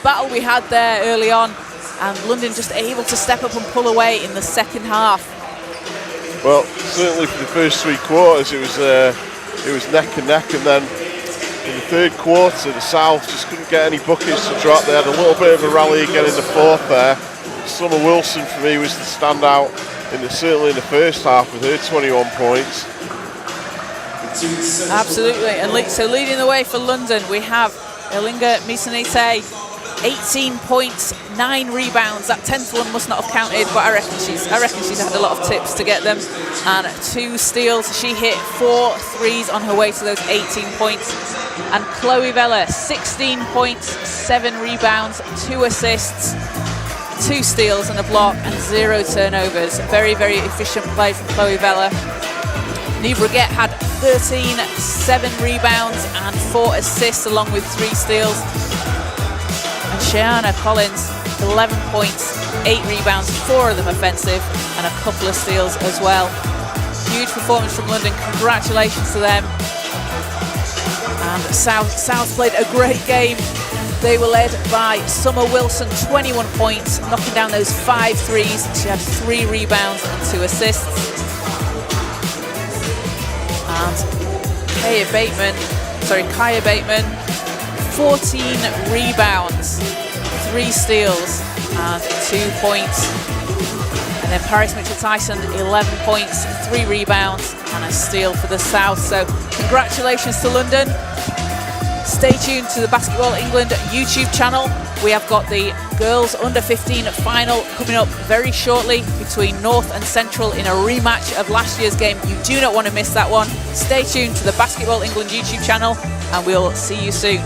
battle we had there early on. And London just able to step up and pull away in the second half. Well, certainly for the first 3 quarters, it was neck and neck, and then in the third quarter, the South just couldn't get any buckets to drop. They had a little bit of a rally again in the fourth there. Summer Wilson, for me, was the standout, certainly in the first half with her 21 points. Absolutely, and so leading the way for London, we have Ilinga Misanite, 18 points, 9 rebounds. That 10th one must not have counted, but I reckon she's had a lot of tips to get them. And 2 steals. She hit 4 threes on her way to those 18 points. And Chloe Vela, 16 points, 7 rebounds, 2 assists, 2 steals and a block, and 0 turnovers. Very, very efficient play from Chloe Vela. Niamh Reguette had 13, 7 rebounds and 4 assists along with 3 steals. And Shiana Collins, 11 points, 8 rebounds, 4 of them offensive, and a couple of steals as well. Huge performance from London. Congratulations to them. And South played a great game. They were led by Summer Wilson, 21 points, knocking down those 5 threes. She had 3 rebounds and 2 assists. And Kaya Bateman, 14 rebounds, 3 steals and 2 points. And then Paris Mitchell-Tyson, 11 points, 3 rebounds and a steal for the South. So congratulations to London. Stay tuned to the Basketball England YouTube channel. We have got the girls under 15 final coming up very shortly between North and Central in a rematch of last year's game. You do not want to miss that one. Stay tuned to the Basketball England YouTube channel and we'll see you soon.